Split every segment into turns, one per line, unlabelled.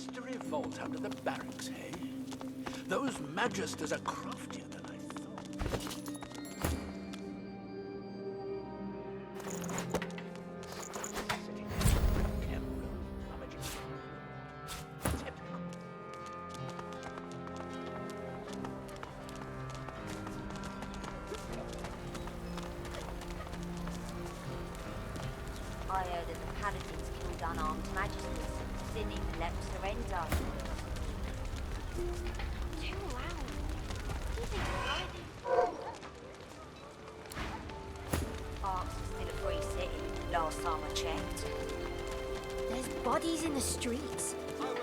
mystery vault under the barracks, hey? Those magisters are craftier than I thought.
I heard that the paladins killed unarmed magisters. Didn't even let them surrender. Too loud. What do you think of paladins? Ark's is still a free city, last time I checked.
There's bodies in the streets.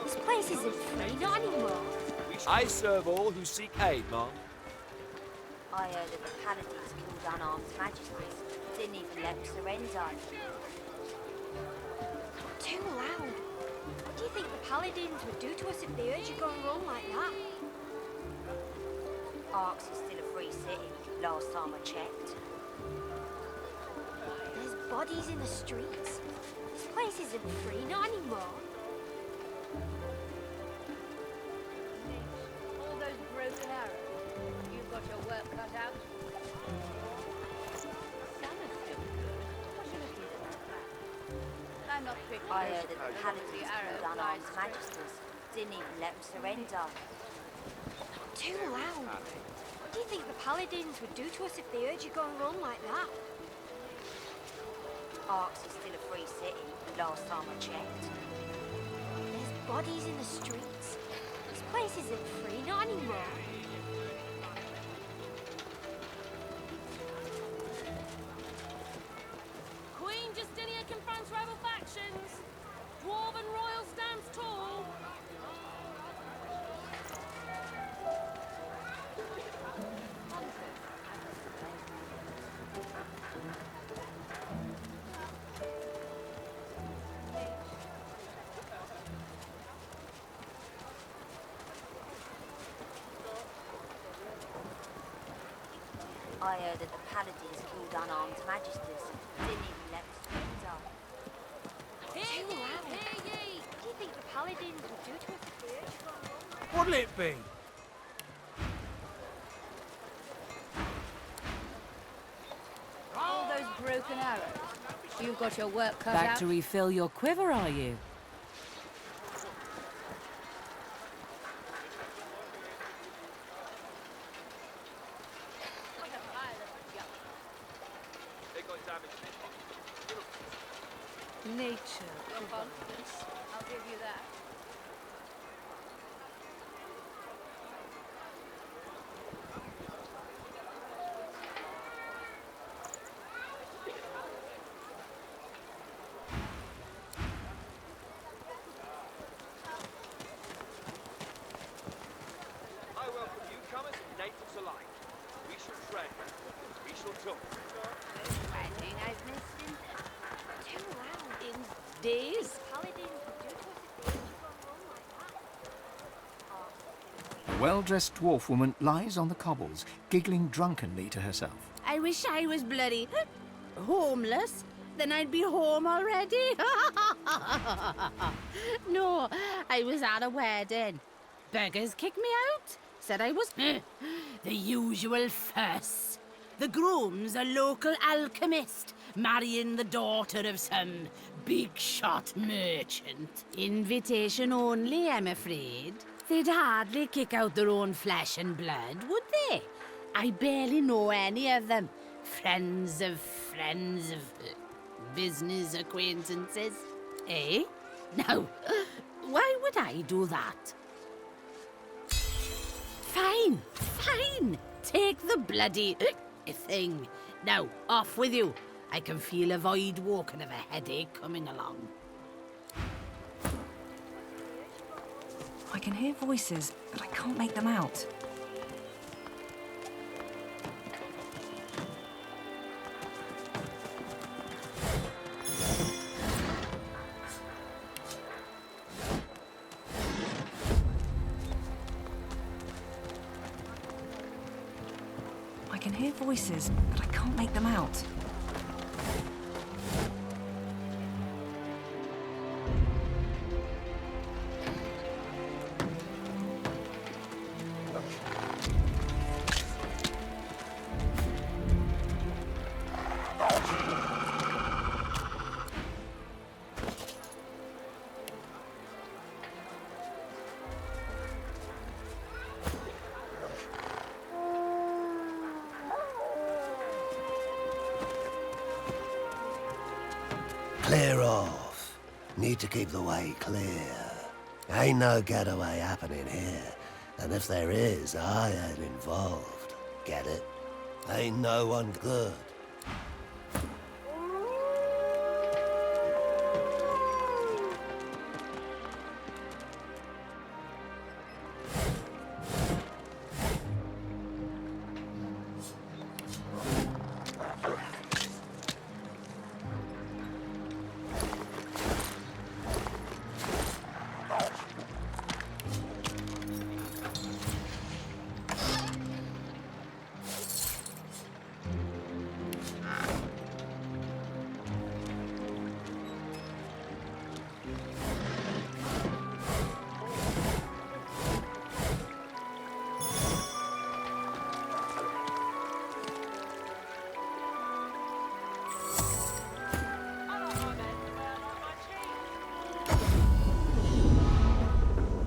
This place isn't free, not anymore.
I serve all who seek aid, ma'am.
I heard that the paladins killed unarmed magisters. Didn't even let them surrender.
Too loud. What do you think the paladins would do to us if they heard you going wrong like that?
Ark's is still a free city, last time I checked.
There's bodies in the streets. This place isn't free, not anymore.
All those broken arrows. You've got your work cut out. I'm not quick.
I heard that the paladins killed unarmed magisters. Didn't even let them surrender.
Too loud. What do you think the paladins would do to us if they heard you going wrong like that?
Ark's is still a free city, last time I checked.
There's bodies in the streets. This place isn't free, not anymore.
Queen Justinia confronts rebel factions. Dwarven royal stands tall.
I heard that the paladins killed unarmed magisters. Didn't even let them surrender.
Hear
Too
ye,
loud.
hear ye.
What do you think the paladins would do to us if they heard you going wrong like that?
What'll it be?
All those broken arrows. You've got your work cut
Back
out.
to refill your quiver, are you?
Nature. Your confidence. I'll give you that.
I welcome newcomers and natives alike. We shall trade. We shall talk.
Anything I've missed in
Too loud.
in days?
The paladins would do to us if they heard you going wrong like that.
A well-dressed dwarf woman lies on the cobbles, giggling drunkenly to herself.
I wish I was bloody homeless. Then I'd be home already. No, I was at a wedding. Beggars kicked me out. Said I was the usual fuss. The groom's a local alchemist, marrying the daughter of some big shot merchant. Invitation only, I'm afraid. They'd hardly kick out their own flesh and blood, would they? I barely know any of them. Friends of business acquaintances. Eh? Now, why would I do that? Fine, fine. Take the bloody thing. Now, off with you. I can feel a void walking of a headache coming along.
I can hear voices, but I can't make them out. I can hear voices, but I can't make them out.
need to keep the way clear. Ain't no getaway happening here. And if there is, I ain't involved. Get it? Ain't no one good.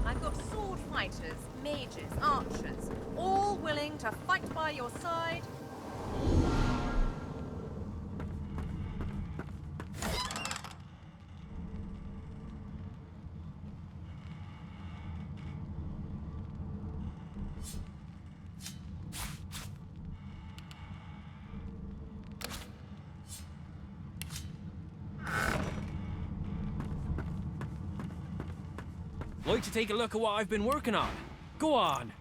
I've got sword fighters, mages, archers, all willing to fight by your side.
Like to take a look at what I've been working on? Go on.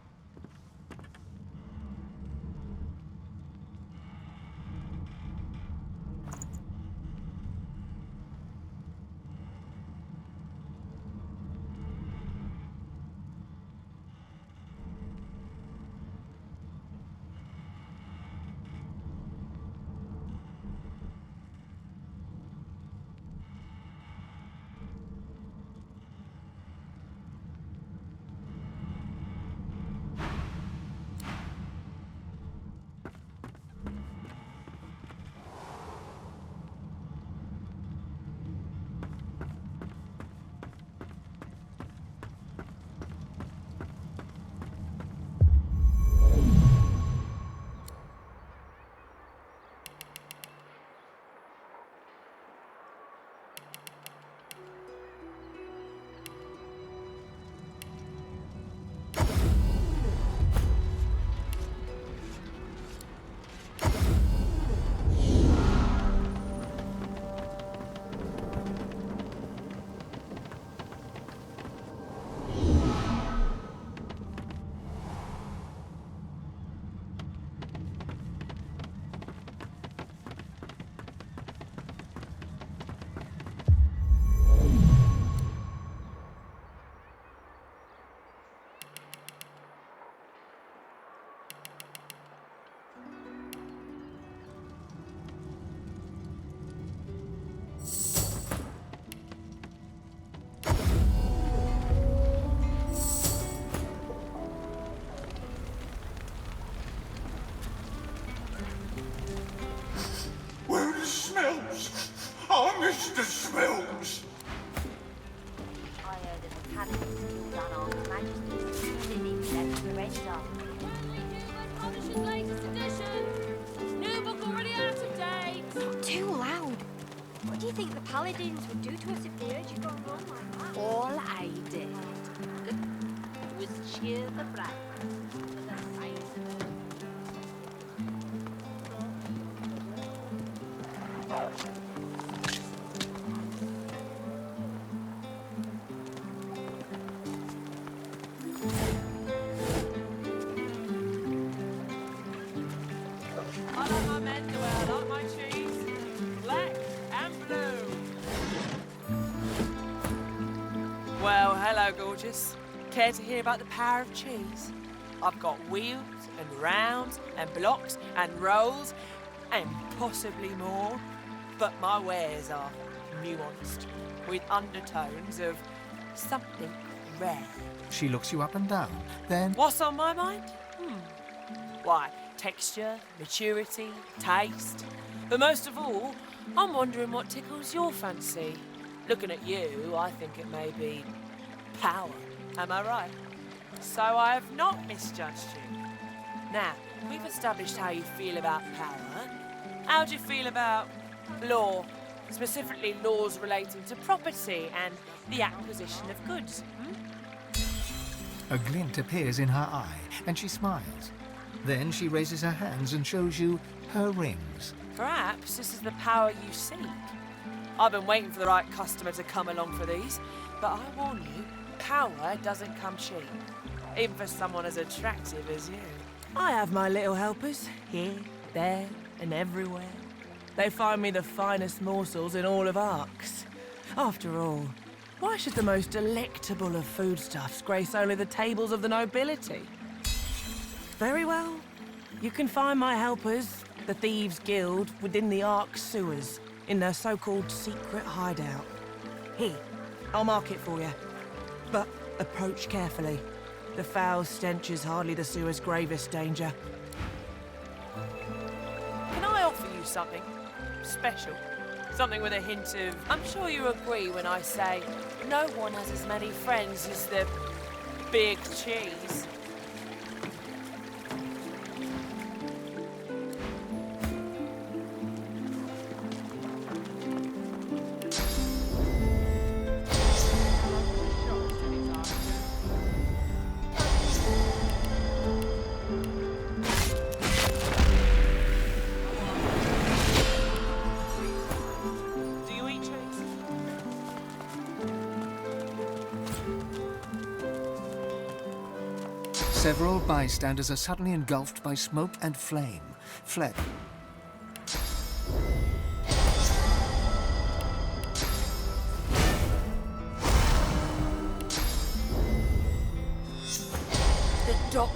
Mr. Smells!
I heard that the paladins killed unarmed magisters. Didn't even let the rest up.
Publishers' latest edition. New book already out of date.
Not too loud. What do you think the paladins would do to us if they heard you going on like that?
All I did was cheer the bride for the size of her.
I like my men the way I like my cheese. Black and blue. Well, hello, gorgeous. Care to hear about the power of cheese? I've got wheels and rounds and blocks and rolls and possibly more. But my wares are nuanced with undertones of something rare.
She looks you up and down, then...
What's on my mind? Why, texture, maturity, taste. But most of all, I'm wondering what tickles your fancy. Looking at you, I think it may be power. Am I right? So I have not misjudged you. Now, we've established how you feel about power. How do you feel about law Specifically laws relating to property and the acquisition of goods.
A glint appears in her eye, and she smiles. Then she raises her hands and shows you her rings.
Perhaps this is the power you seek. I've been waiting for the right customer to come along for these, but I warn you, power doesn't come cheap. Even for someone as attractive as you. I have my little helpers, here, there, and everywhere. They find me the finest morsels in all of Arx. After all, why should the most delectable of foodstuffs grace only the tables of the nobility? Very well. You can find my helpers, the Thieves' Guild, within the Arx sewers, in their so-called secret hideout. Here, I'll mark it for you. But approach carefully. The foul stench is hardly the sewer's gravest danger. Can I offer you something special? Something with a hint of... I'm sure you agree when I say no one has as many friends as the big cheese.
Several bystanders are suddenly engulfed by smoke and flame. Fled.
The doc...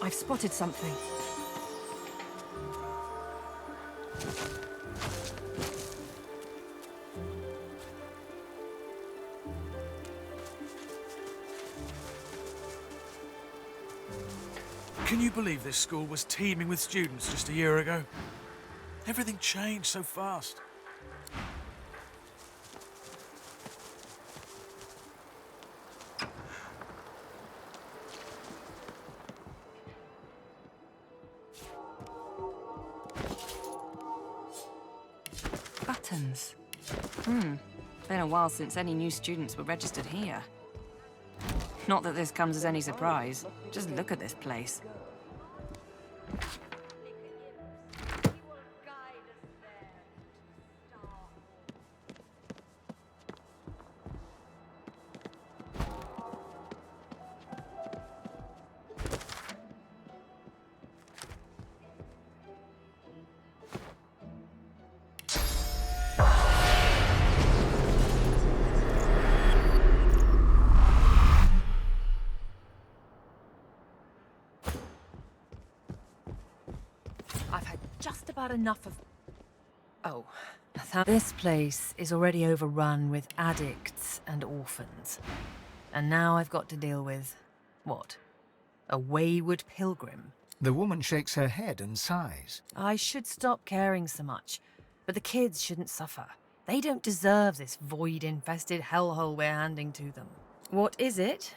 I've spotted something.
Can you believe this school was teeming with students just a year ago? Everything changed so fast.
Buttons. Been a while since any new students were registered here. Not that this comes as any surprise. Just look at this place.
I've had just about enough of... Oh.
This place is already overrun with addicts and orphans. And now I've got to deal with... what? A wayward pilgrim?
The woman shakes her head and sighs.
I should stop caring so much, but the kids shouldn't suffer. They don't deserve this void-infested hellhole we're handing to them. What is it?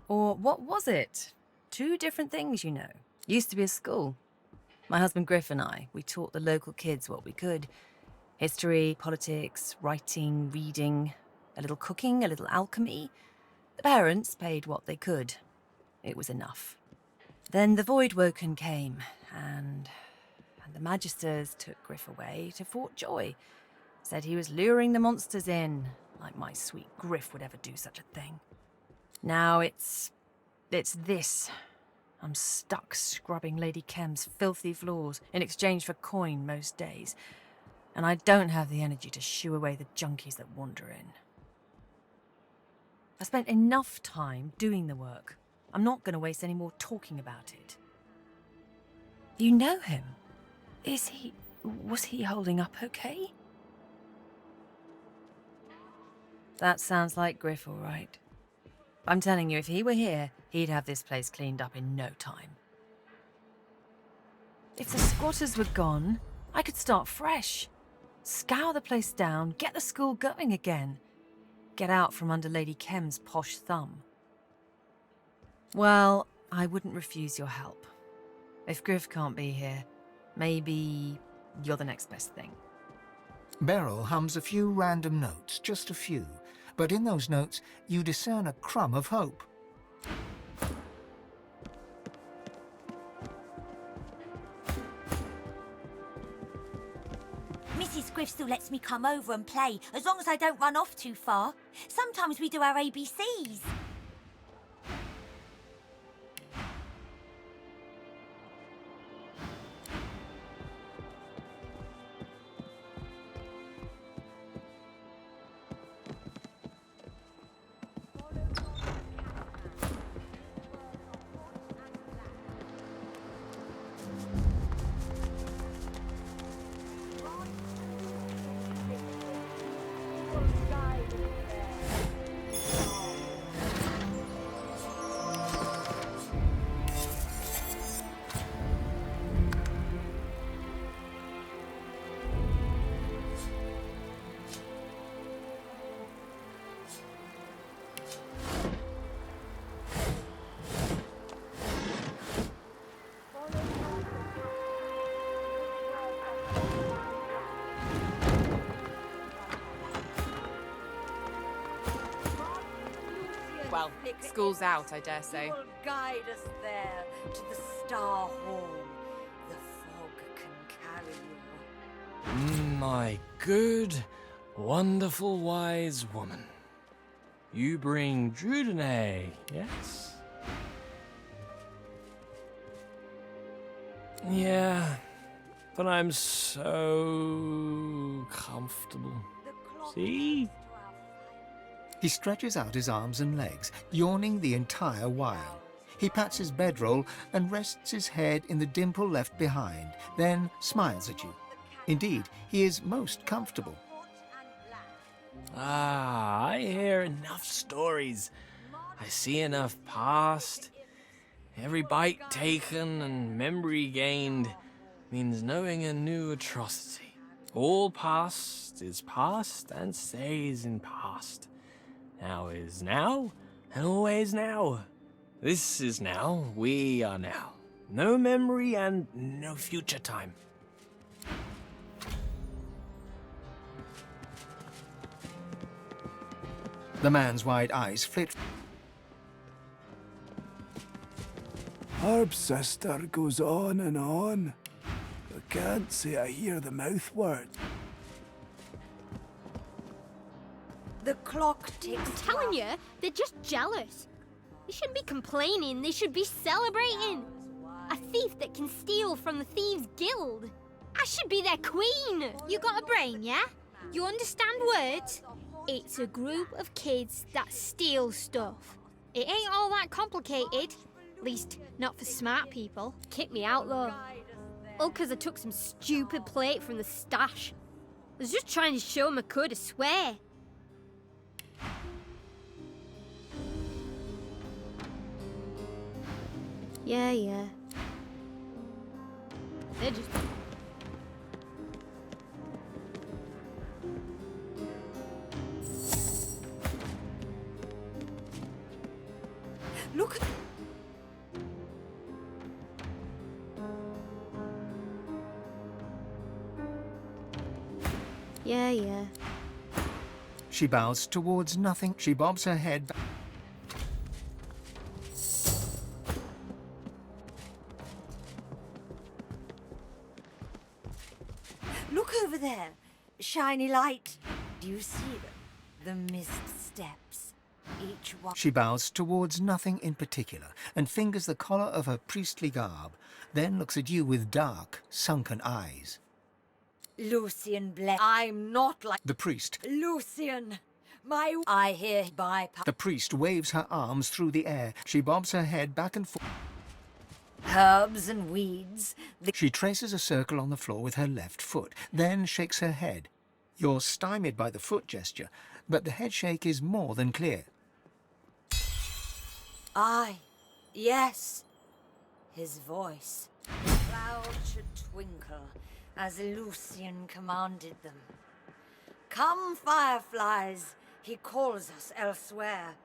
Or what was it? Two different things, you know. Used to be a school. My husband Griff and I, we taught the local kids what we could. History, politics, writing, reading, a little cooking, a little alchemy. The parents paid what they could. It was enough. Then the Voidwoken came, and the Magisters took Griff away to Fort Joy. Said he was luring the monsters in, like my sweet Griff would ever do such a thing. Now it's this. I'm stuck scrubbing Lady Kem's filthy floors in exchange for coin most days, and I don't have the energy to shoo away the junkies that wander in. I spent enough time doing the work. I'm not going to waste any more talking about it. You know him? Was he holding up okay? That sounds like Griff, all right. I'm telling you, if he were here, he'd have this place cleaned up in no time. If the squatters were gone, I could start fresh. Scour the place down, get the school going again. Get out from under Lady Kem's posh thumb. Well, I wouldn't refuse your help. If Griff can't be here, maybe you're the next best thing.
Beryl hums a few random notes, just a few. But in those notes, you discern a crumb of hope.
Mrs. Griff still lets me come over and play, as long as I don't run off too far. Sometimes we do our ABCs.
Well, school's out, I dare say.
You will guide us there to the Star Hall. The fog can carry you.
My good, wonderful, wise woman. You bring Divinity, yes? Yeah, but I'm so comfortable. See?
He stretches out his arms and legs, yawning the entire while. He pats his bedroll and rests his head in the dimple left behind, then smiles at you. Indeed, he is most comfortable.
Ah, I hear enough stories. I see enough past. Every bite taken and memory gained means knowing a new atrocity. All past is past and stays in past. Now is now, and always now. This is now, we are now. No memory and no future time.
The man's wide eyes flit.
Herb sister goes on and on. I can't say I hear the mouth word.
The clock ticks.
I'm telling you, they're just jealous. They shouldn't be complaining, they should be celebrating. A thief that can steal from the Thieves' Guild. I should be their queen. You got a brain, yeah? You understand words? It's a group of kids that steal stuff. It ain't all that complicated. At least, not for smart people. Kick me out, though. All because I took some stupid plate from the stash. I was just trying to show them I could, I swear. Yeah. They're just...
Look at...
Yeah.
She bows towards nothing. She bobs her head back.
Look over there. Shiny light. Do you see them? The mist steps. Each one...
She bows towards nothing in particular and fingers the collar of her priestly garb, then looks at you with dark, sunken eyes.
Lucian bless. I'm not like...
The priest.
Lucian. I hereby...
The priest waves her arms through the air. She bobs her head back and forth.
Herbs and weeds.
She traces a circle on the floor with her left foot, then shakes her head. You're stymied by the foot gesture, but the head shake is more than clear.
Aye, yes. His voice. Clouds should twinkle, as Lucian commanded them. Come, fireflies, he calls us elsewhere.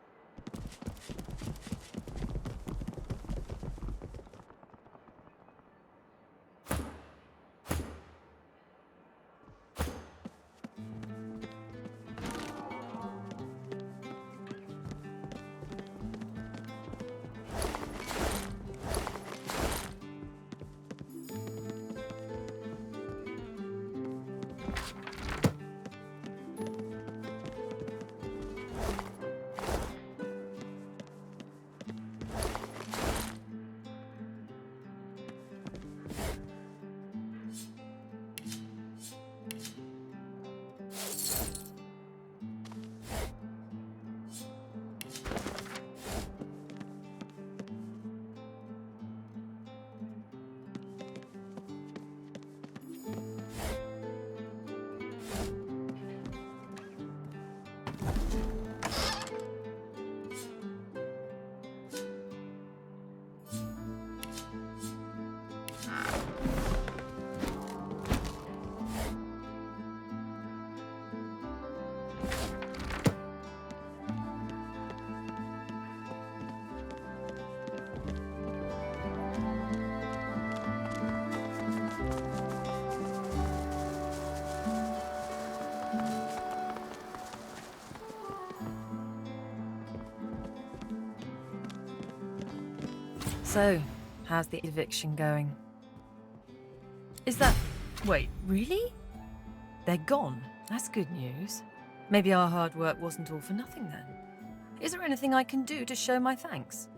So, how's the eviction going? Is that... Wait, really? They're gone? That's good news. Maybe our hard work wasn't all for nothing then. Is there anything I can do to show my thanks?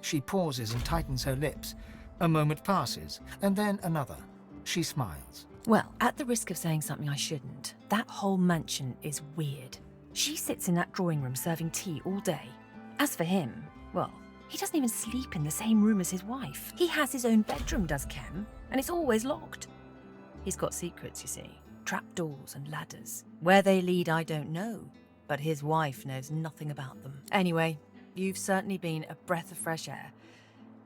She pauses and tightens her lips. A moment passes, and then another. She smiles.
Well, at the risk of saying something I shouldn't, that whole mansion is weird. She sits in that drawing room serving tea all day. As for him, Well, he doesn't even sleep in the same room as his wife. He has his own bedroom, does Kem, and it's always locked. He's got secrets, you see. Trapdoors and ladders. Where they lead, I don't know, but his wife knows nothing about them. Anyway, you've certainly been a breath of fresh air.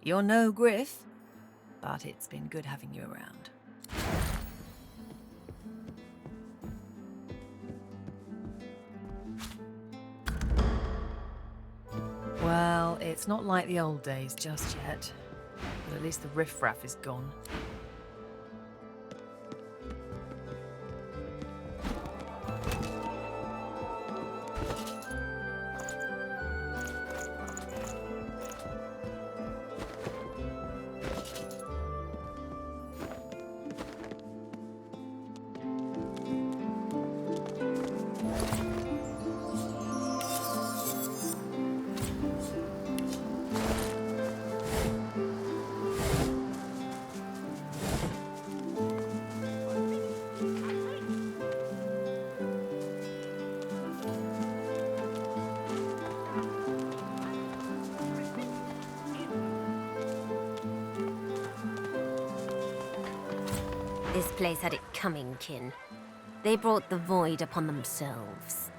You're no Griff, but it's been good having you around. Well, it's not like the old days just yet, but at least the riffraff is gone.
This place had it coming, kin. They brought the void upon themselves.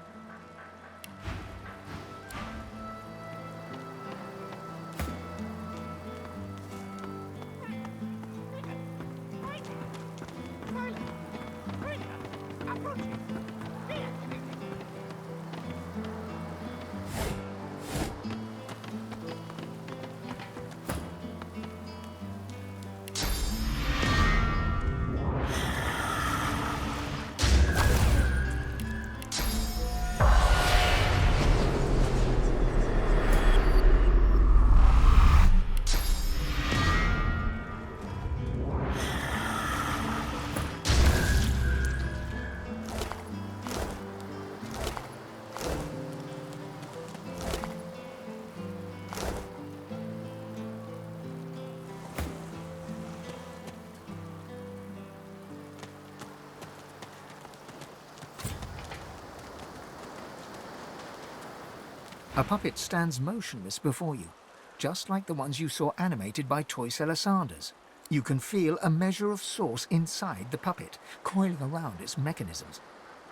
A puppet stands motionless before you, just like the ones you saw animated by toy seller Sanders. You can feel a measure of source inside the puppet, coiling around its mechanisms.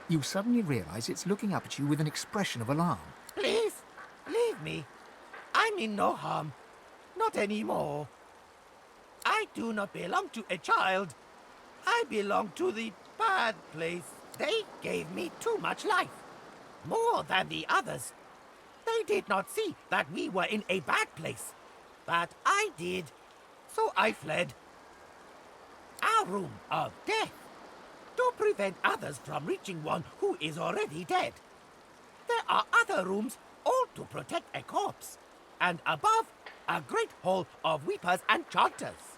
You suddenly realize it's looking up at you with an expression of alarm.
Please, leave me. I mean no harm. Not anymore. I do not belong to a child. I belong to the bad place. They gave me too much life. More than the others. They did not see that we were in a bad place. But I did. So I fled. Our room of death. To prevent others from reaching one who is already dead. There are other rooms, all to protect a corpse. And above, a great hall of weepers and chanters.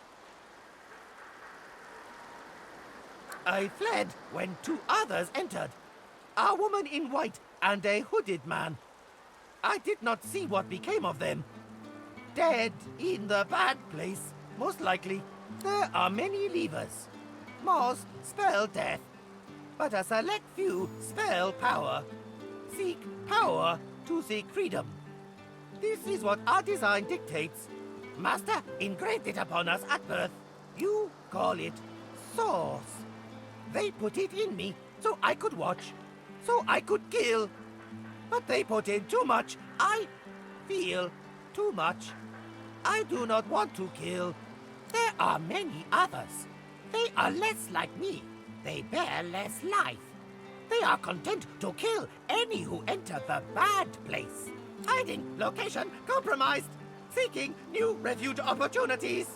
I fled when two others entered. A woman in white and a hooded man. I did not see what became of them. Dead in the bad place, most likely. There are many leavers. Most spell death, but a select few spell power. Seek power to seek freedom. This is what our design dictates. Master engraved it upon us at birth. You call it Source. They put it in me so I could watch, so I could kill. But they put in too much. I feel too much. I do not want to kill. There are many others. They are less like me. They bear less life. They are content to kill any who enter the bad place. Hiding, location compromised. Seeking new refuge opportunities.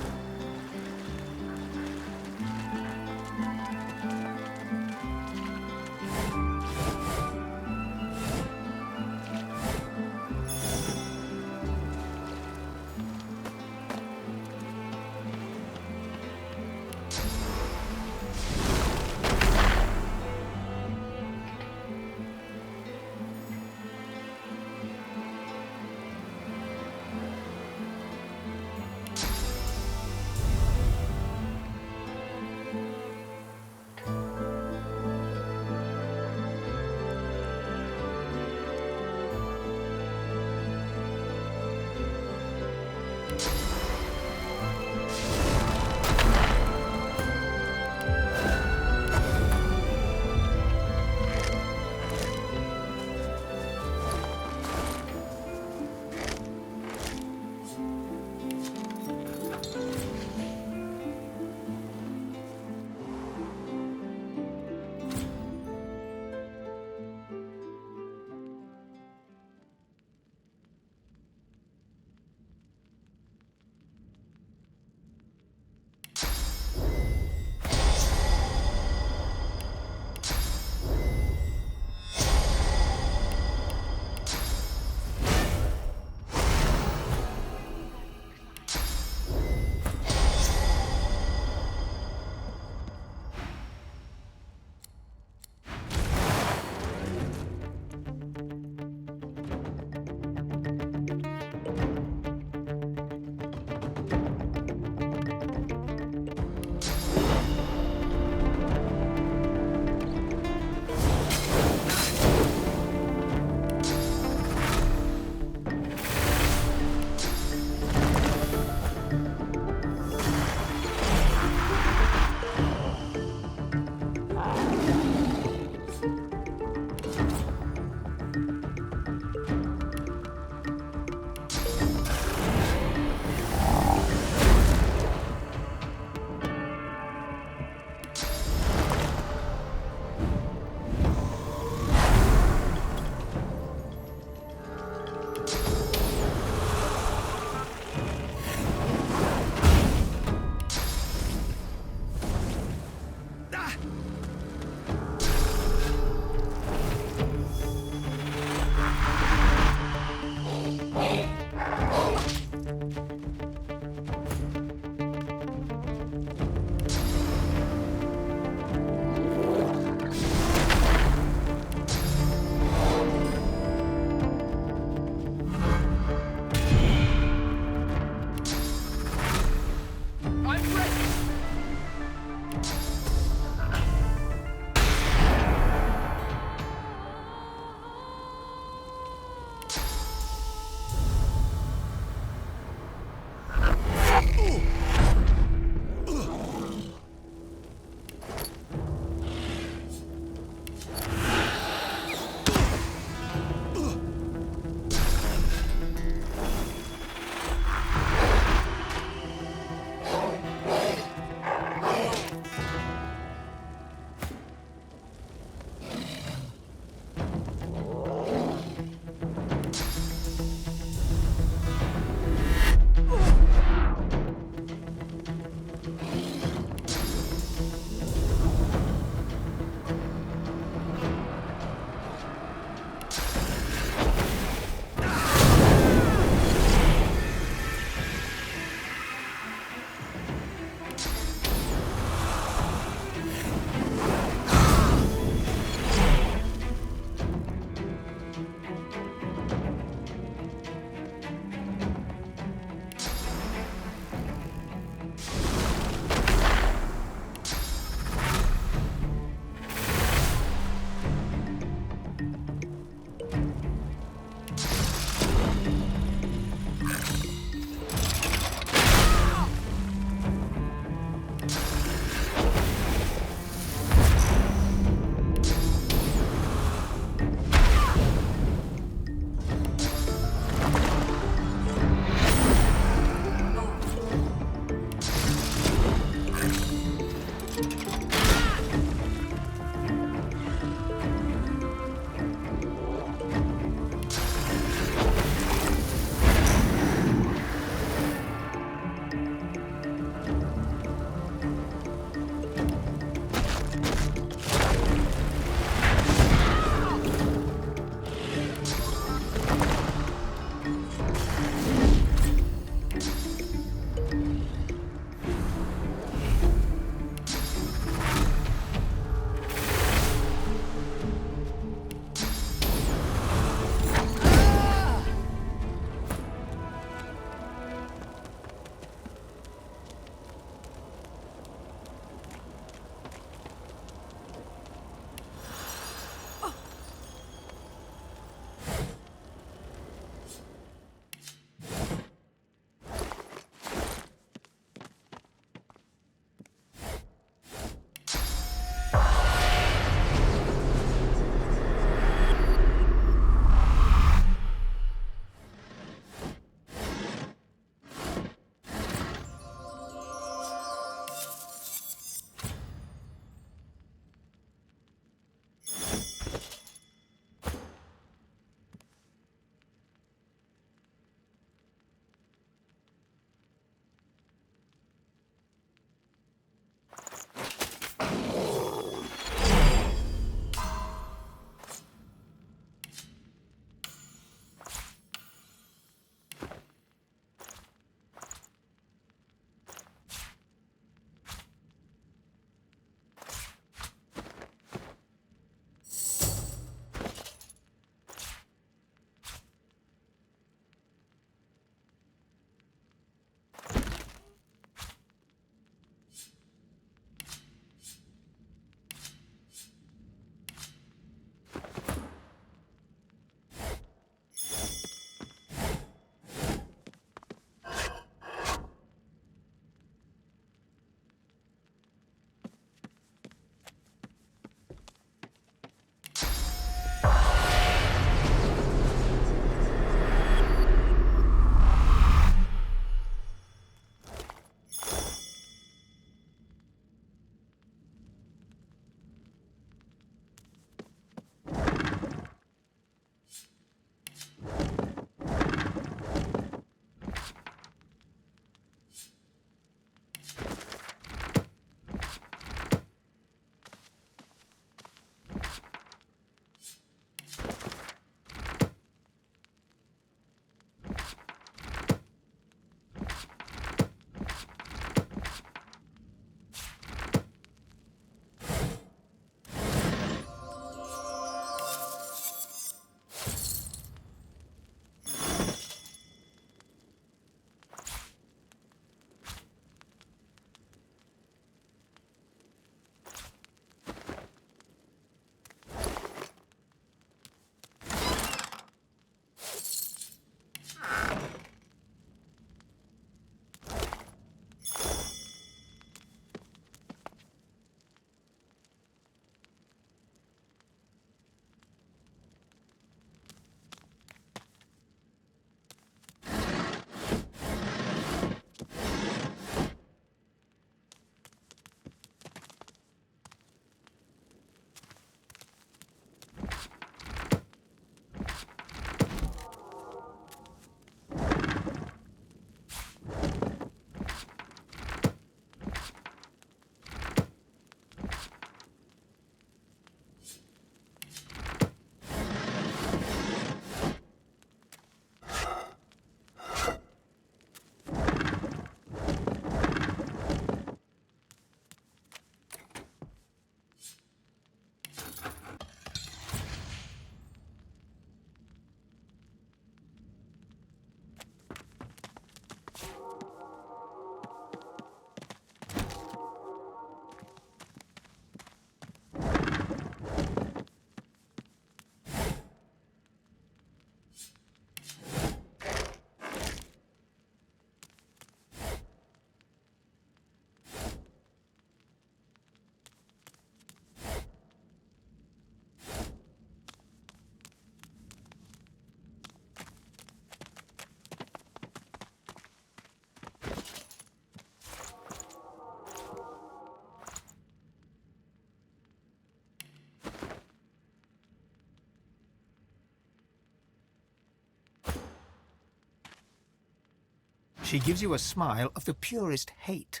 She gives you a smile of the purest hate.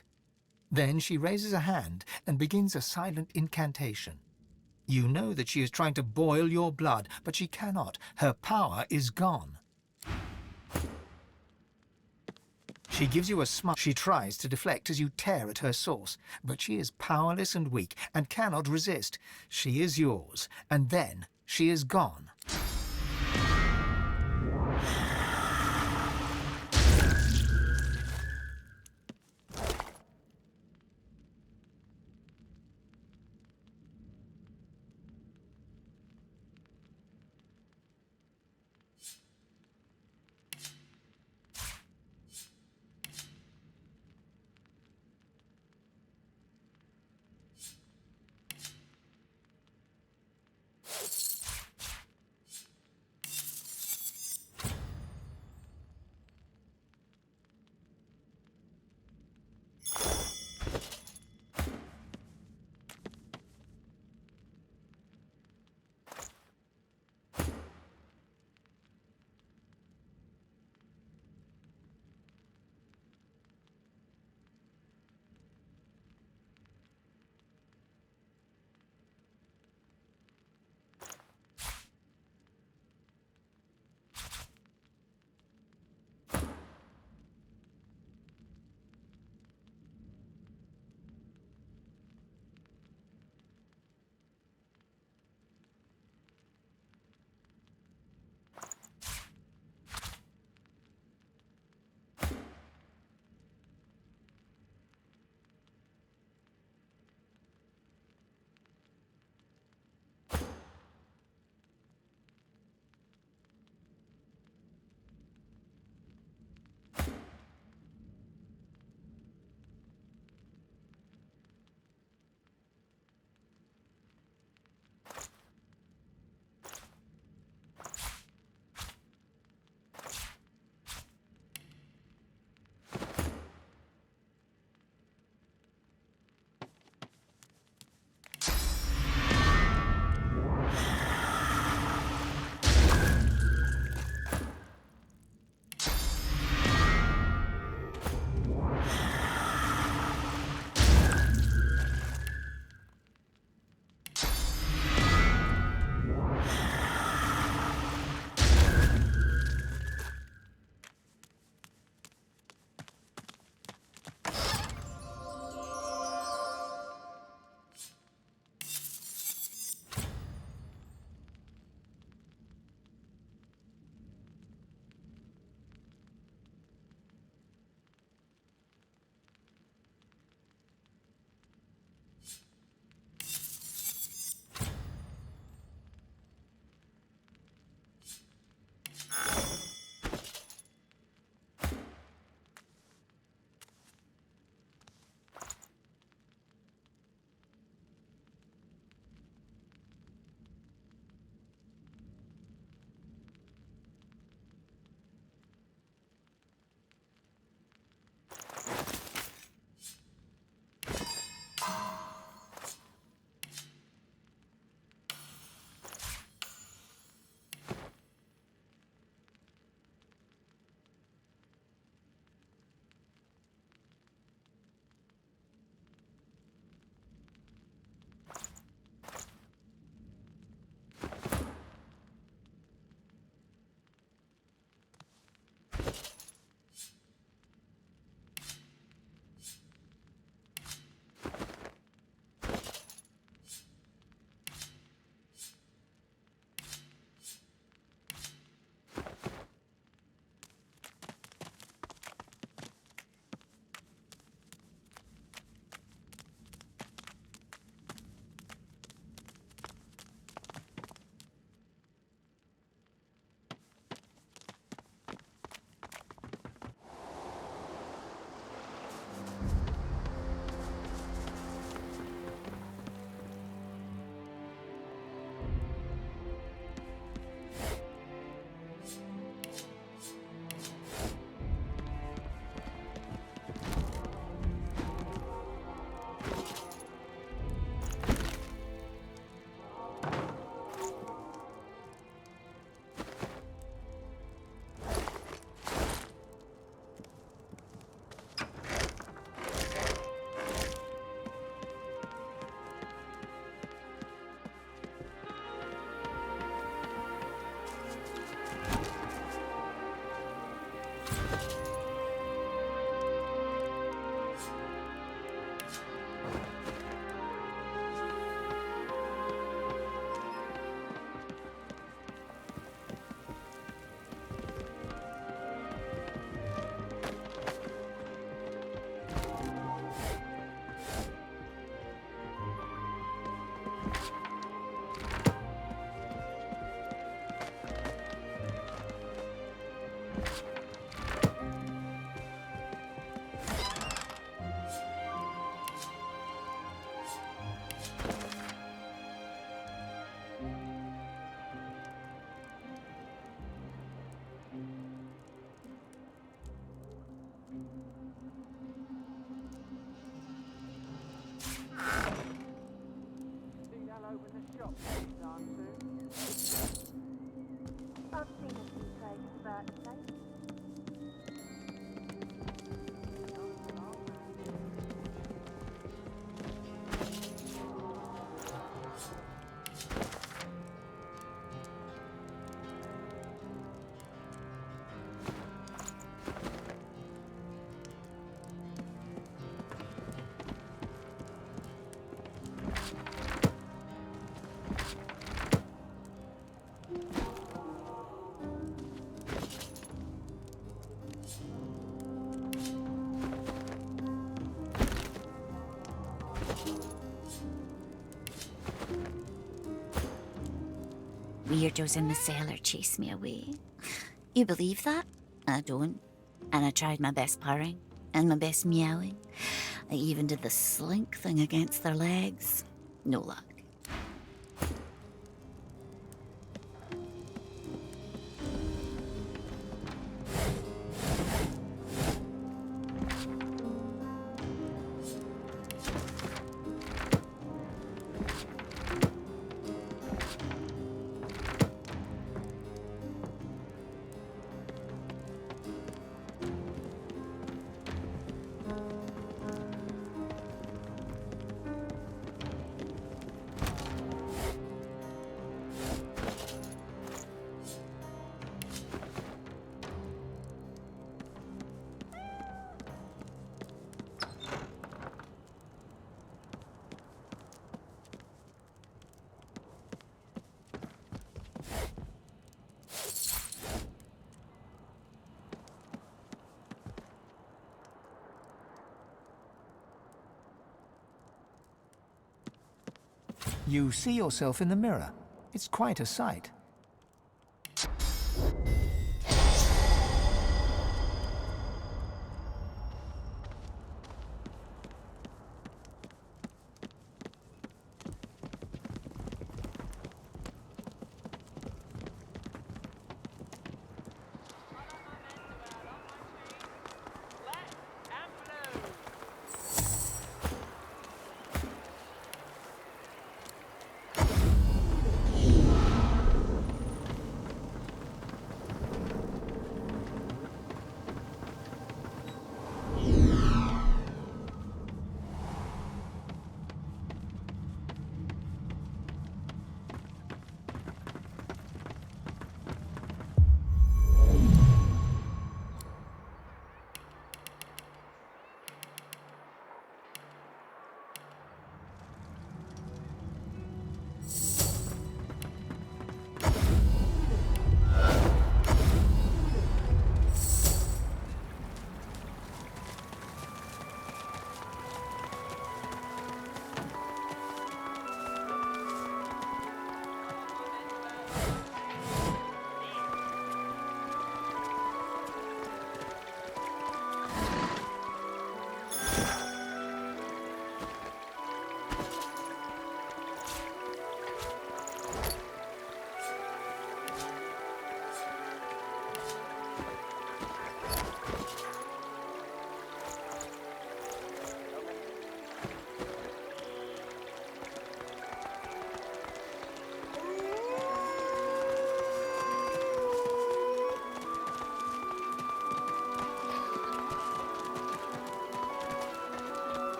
Then she raises a hand and begins a silent incantation. You know that she is trying to boil your blood, but she cannot. Her power is gone. She gives you a smile. She tries to deflect as you tear at her source, but she is powerless and weak and cannot resist. She is yours, and then she is gone.
I've seen a few places about the same.
Weirdos in the cellar chase me away. You believe that? I don't. And I tried my best purring and my best meowing. I even did the slink thing against their legs. No luck.
You see yourself in the mirror. It's quite a sight.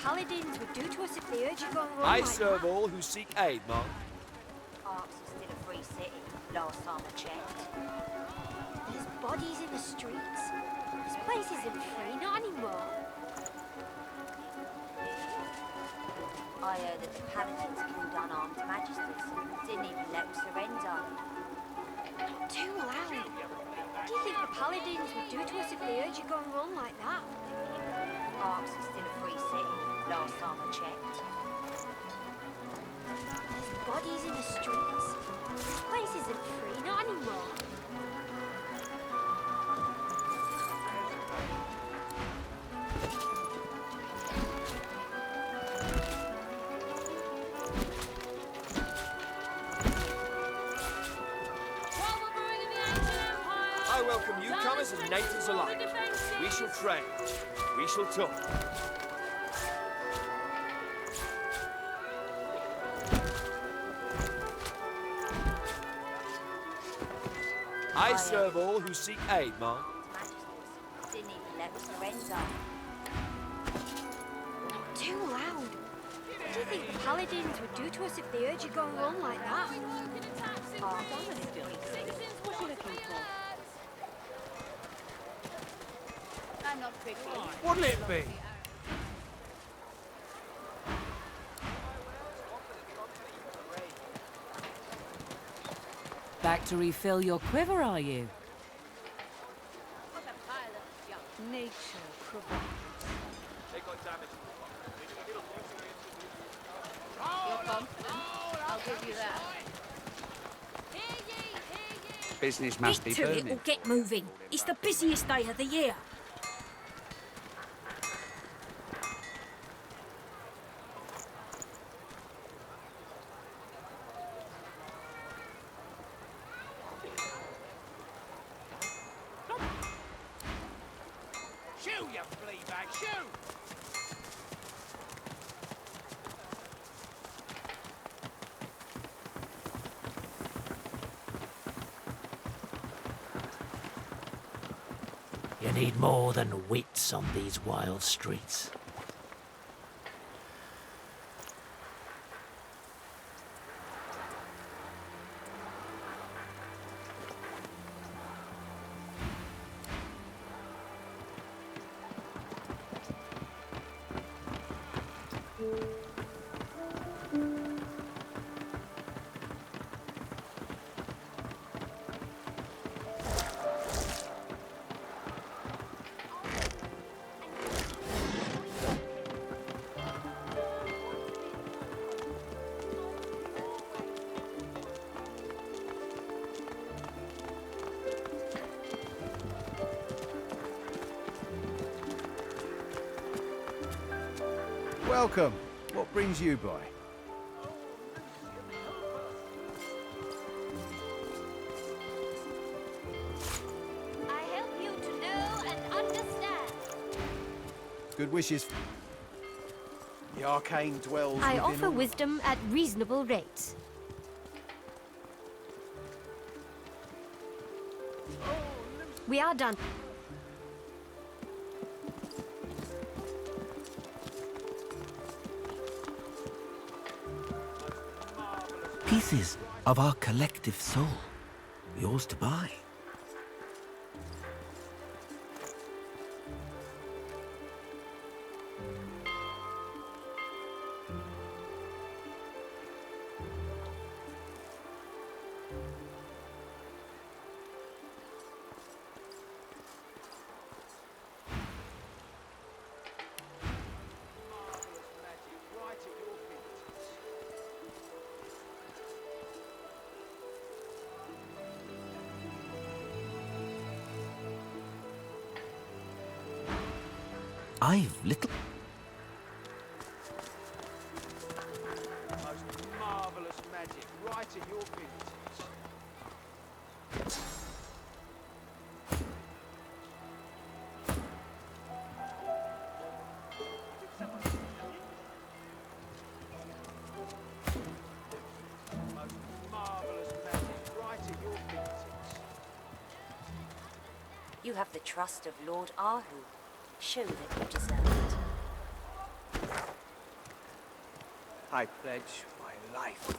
Paladins would do to us if they urge you gone wrong
I
like
serve
that.
all who seek aid, Mark.
Arks is still a free city, last time I checked.
There's bodies in the streets. This place isn't free, not anymore.
I heard that the Paladins killed unarmed magisters. Didn't even let them surrender.
Not too loud. What do you think the Paladins would do to us if they heard you gone wrong like that?
Arks is still a free city, last time I checked.
There's bodies in the streets. This place isn't free, not anymore.
Nathan's alive. We shall train. We shall talk. I serve all who seek aid, Mark.
Magisters didn't even let me surrender.
Not too loud. What do you think the paladins would do to us if they heard you going on like that?
Oh, Dominic, what are you looking for? I'm not prickly.
What'll it be?
Back to refill your quiver, are you?
Nature provides.
You're confident. I'll give you that.
Business must be
Get to it
booming.
or get moving. It's the busiest day of the year.
Shoo, you flea bag, shoo!
You need more than wits on these wild streets.
Welcome. What brings you by?
I help you to know and understand.
Good wishes. The arcane dwells
I
within
offer
all.
wisdom at reasonable rates. We are done.
Pieces of our collective soul. Yours to buy. I've little...
Most marvellous magic, right at your fingertips. Most marvellous magic, right at your fingertips.
You have the trust of Lord Ahu. Show that you deserve it.
I pledge my life for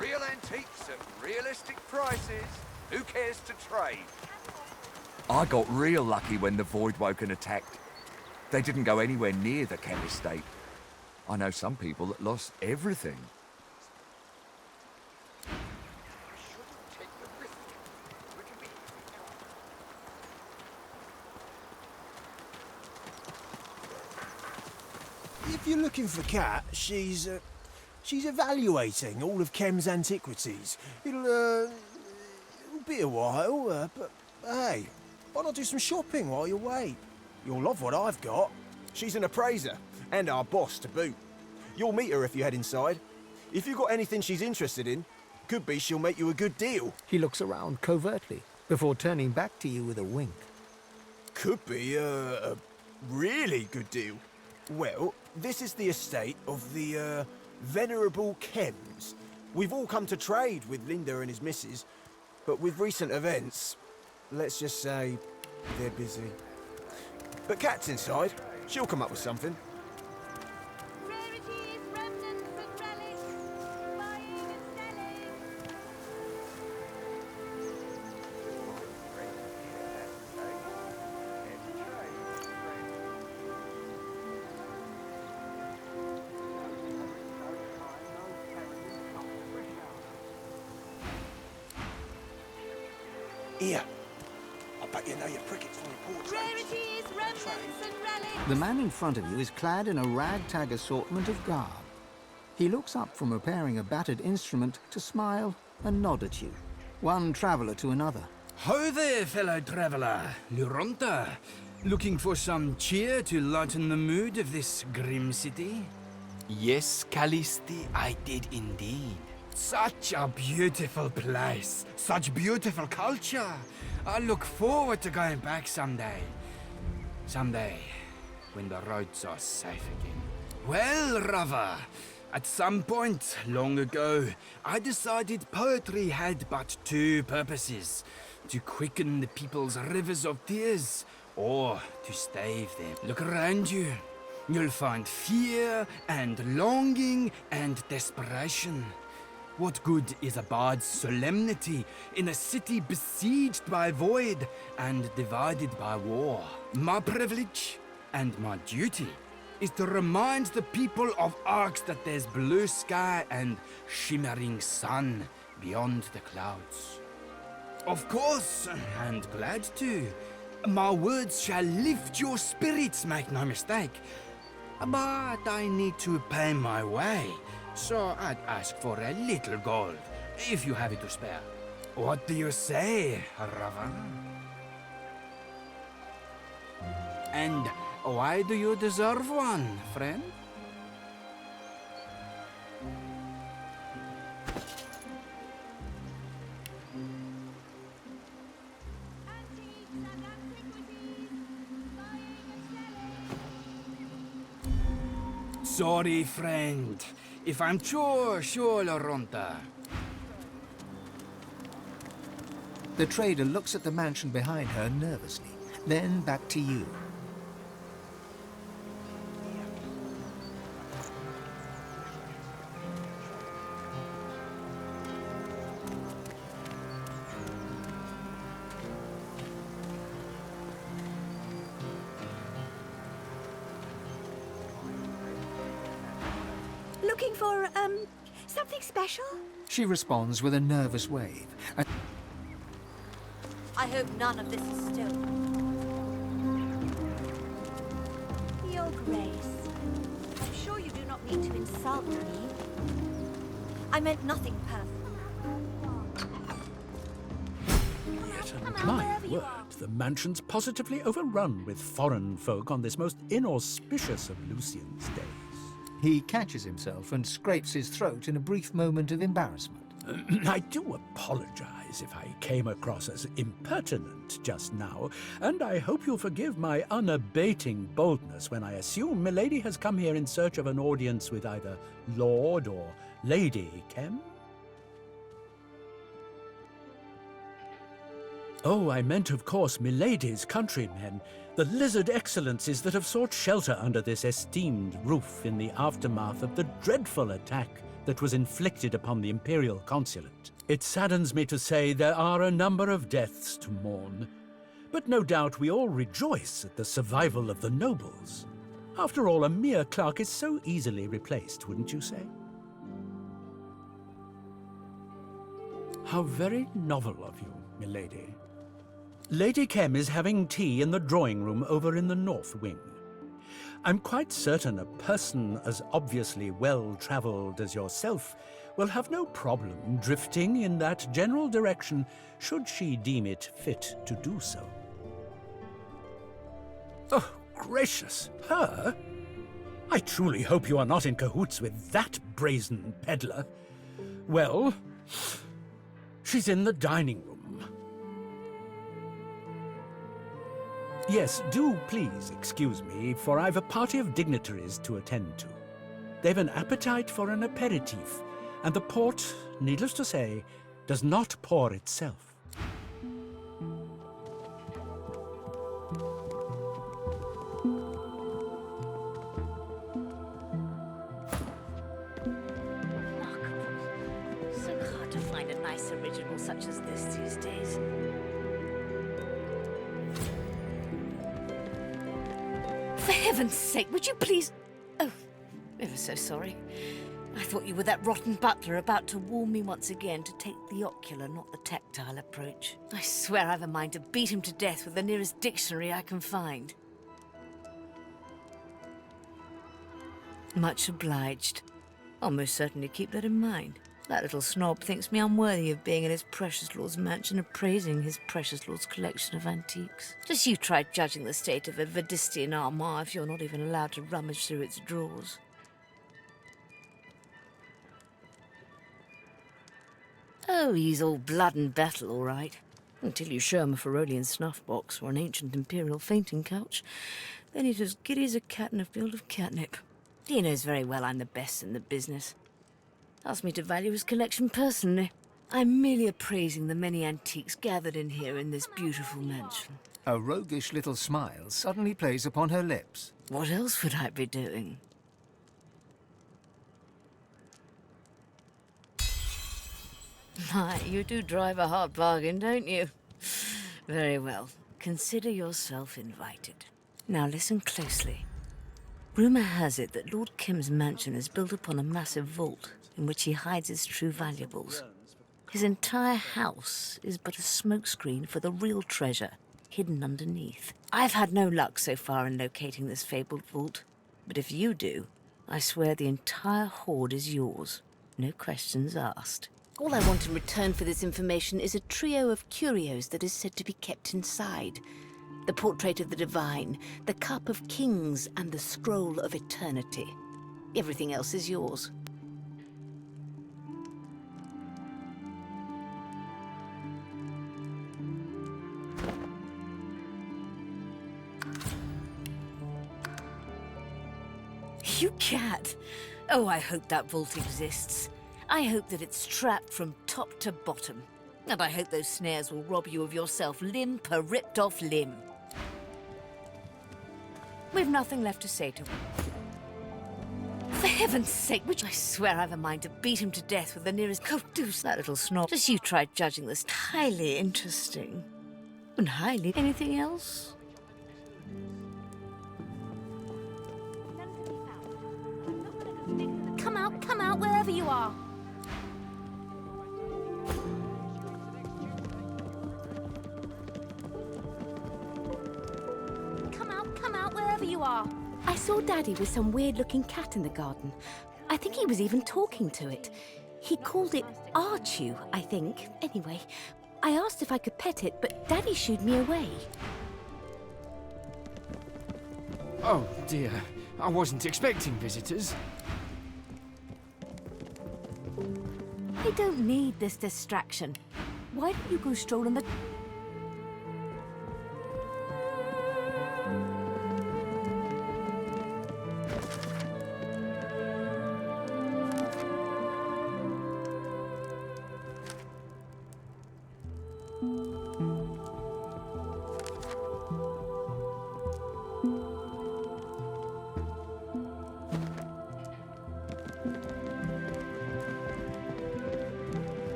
Real antiques at realistic prices. Who cares to trade?
I got real lucky when the Voidwoken attacked. They didn't go anywhere near the Kent estate. I know some people that lost everything.
you're looking for Kat, she's evaluating all of Kem's antiquities. It'll be a while, but hey, why not do some shopping while you wait? You'll love what I've got.
She's an appraiser, and our boss to boot. You'll meet her if you head inside. If you've got anything she's interested in, could be she'll make you a good deal.
He looks around covertly before turning back to you with a wink.
Could be a really good deal. Well, this is the estate of the Venerable Kems. We've all come to trade with Linda and his missus, but with recent events, let's just say they're busy. But Kat's inside. She'll come up with something.
Rarities, remnants, and relics. Buying and selling.
Here. I bet you know your crickets from the portraits.
Rarities, remnants, and relics.
The man in front of you is clad in a ragtag assortment of garb. He looks up from repairing a battered instrument to smile and nod at you, one traveller to another.
Ho there, fellow traveller. Luronta. Looking for some cheer to lighten the mood of this grim city?
Yes, Callisti, I did indeed.
Such a beautiful place. Such beautiful culture. I look forward to going back someday. Someday, when the roads are safe again. Well, Rava, at some point long ago, I decided poetry had but two purposes: to quicken the people's rivers of tears, or to stave them. Look around you. You'll find fear and longing and desperation. What good is a bard's solemnity in a city besieged by void and divided by war? My privilege and my duty is to remind the people of Arx that there's blue sky and shimmering sun beyond the clouds. Of course, and glad to. My words shall lift your spirits, make no mistake. But I need to pay my way. So I'd ask for a little gold, if you have it to spare. What do you say, Rava? And why do you deserve one, friend? Sorry, friend. If I'm sure, Loronta.
The trader looks at the mansion behind her nervously, then back to you.
Looking for, something special?
She responds with a nervous wave.
I hope none of this is still. Your Grace, I'm sure you do not mean to insult me. I meant nothing personal.
My word, the mansion's positively overrun with foreign folk on this most inauspicious of Lucian's days.
He catches himself and scrapes his throat in a brief moment of embarrassment.
I do apologize if I came across as impertinent just now, and I hope you'll forgive my unabating boldness when I assume Milady has come here in search of an audience with either Lord or Lady Kem. Oh, I meant, of course, Milady's countrymen, the lizard excellencies that have sought shelter under this esteemed roof in the aftermath of the dreadful attack that was inflicted upon the Imperial Consulate. It saddens me to say there are a number of deaths to mourn, but no doubt we all rejoice at the survival of the nobles. After all, a mere clerk is so easily replaced, wouldn't you say? How very novel of you, milady. Lady Kem is having tea in the drawing room over in the north wing. I'm quite certain a person as obviously well-travelled as yourself will have no problem drifting in that general direction should she deem it fit to do so. Oh, gracious, her? I truly hope you are not in cahoots with that brazen peddler. Well, she's in the dining room. Yes, do please excuse me, for I've a party of dignitaries to attend to. They've an appetite for an aperitif, and the port, needless to say, does not pour itself.
So hard to find a nice original such as this these days. For heaven's sake, would you please... Oh, ever so sorry. I thought you were that rotten butler about to warn me once again to take the ocular, not the tactile approach. I swear I've a mind to beat him to death with the nearest dictionary I can find. Much obliged. I'll most certainly keep that in mind. That little snob thinks me unworthy of being in his precious lord's mansion appraising his precious lord's collection of antiques. Just you try judging the state of a Vedistian armoire if you're not even allowed to rummage through its drawers. Oh, he's all blood and battle, all right. Until you show him a Ferolian snuff box or an ancient imperial fainting couch, then he's as giddy as a cat in a field of catnip. He knows very well I'm the best in the business. Asked me to value his collection personally. I'm merely appraising the many antiques gathered in here in this beautiful mansion.
A roguish little smile suddenly plays upon her lips.
What else would I be doing? My, you do drive a hard bargain, don't you? Very well. Consider yourself invited. Now listen closely. Rumour has it that Lord Kim's mansion is built upon a massive vault in which he hides his true valuables. His entire house is but a smokescreen for the real treasure hidden underneath. I've had no luck so far in locating this fabled vault, but if you do, I swear the entire hoard is yours. No questions asked. All I want in return for this information is a trio of curios that is said to be kept inside. The portrait of the divine, the cup of kings, and the scroll of eternity. Everything else is yours. You cat! Oh, I hope that vault exists. I hope that it's trapped from top to bottom. And I hope those snares will rob you of yourself limb per ripped off limb. We've nothing left to say to him. For heaven's sake, which I swear I've a mind to beat him to death with the nearest... Oh, deuce, that little snob. Just you try judging this. Highly interesting. And highly... Anything else?
Come out, wherever you are. Come out, wherever you are. I saw Daddy with some weird-looking cat in the garden. I think he was even talking to it. He called it Archew, I think. Anyway, I asked if I could pet it, but Daddy shooed me away.
Oh, dear. I wasn't expecting visitors.
I don't need this distraction. Why don't you go stroll in the...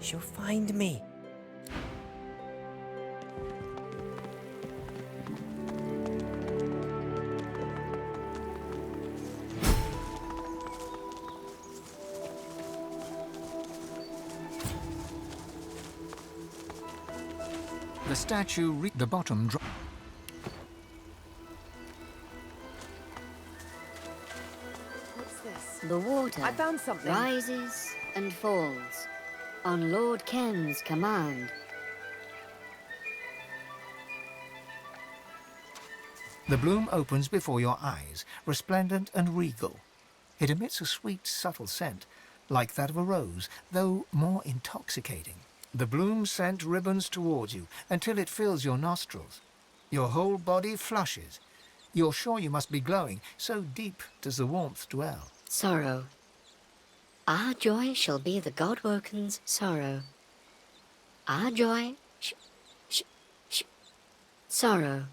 She'll find me.
The statue the bottom
What's this?
The water
I found something.
rises and falls on Lord Ken's command.
The bloom opens before your eyes, resplendent and regal. It emits a sweet, subtle scent, like that of a rose, though more intoxicating. The bloom scent ribbons towards you until it fills your nostrils. Your whole body flushes. You're sure you must be glowing, so deep does the warmth dwell.
Sorrow. Our joy shall be the God-woken's sorrow. Our joy sorrow.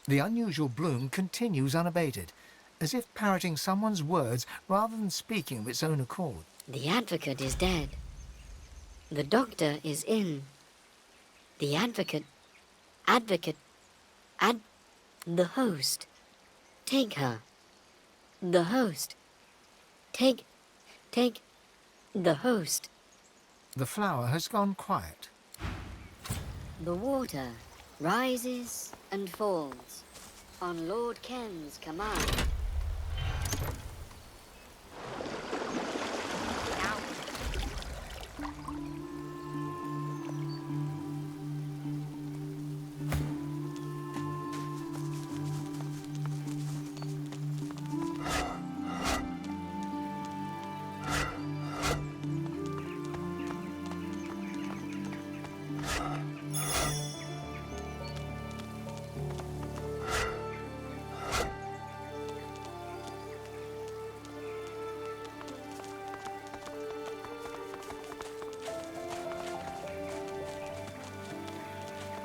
The unusual bloom continues unabated, as if parroting someone's words rather than speaking of its own accord.
The advocate is dead. The doctor is in. The advocate, the host. Take her. The host. Take the host.
The flower has gone quiet.
The water rises and falls on Lord Ken's command.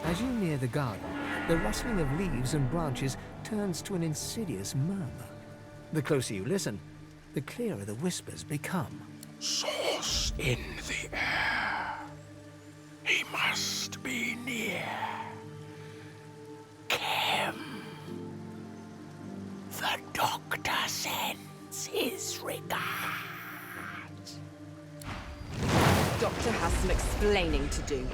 As you near the garden, the rustling of leaves and branches turns to an insidious murmur. The closer you listen, the clearer the whispers become.
Source in the air. He must be near. Kem. The doctor sends his regards.
Doctor has some explaining to do.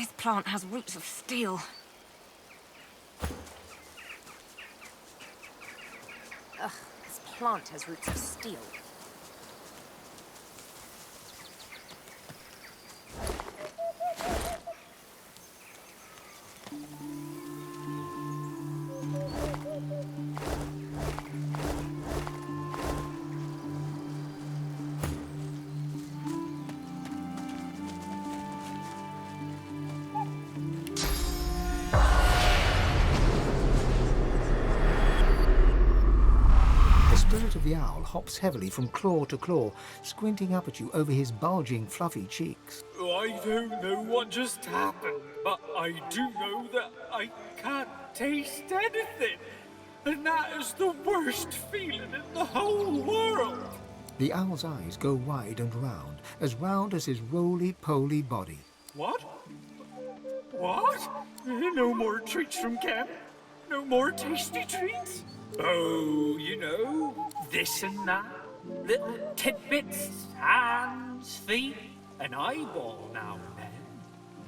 This plant has roots of steel. Ugh, this plant has roots of steel.
The spirit of the owl hops heavily from claw to claw, squinting up at you over his bulging, fluffy cheeks.
I don't know what just happened, but I do know that I can't taste anything. And that is the worst feeling in the whole world.
The owl's eyes go wide and round as his roly-poly body.
What? What? No more treats from Cam? No more tasty treats? Oh, you know, this and that. Little tidbits, hands, feet, an eyeball now and then.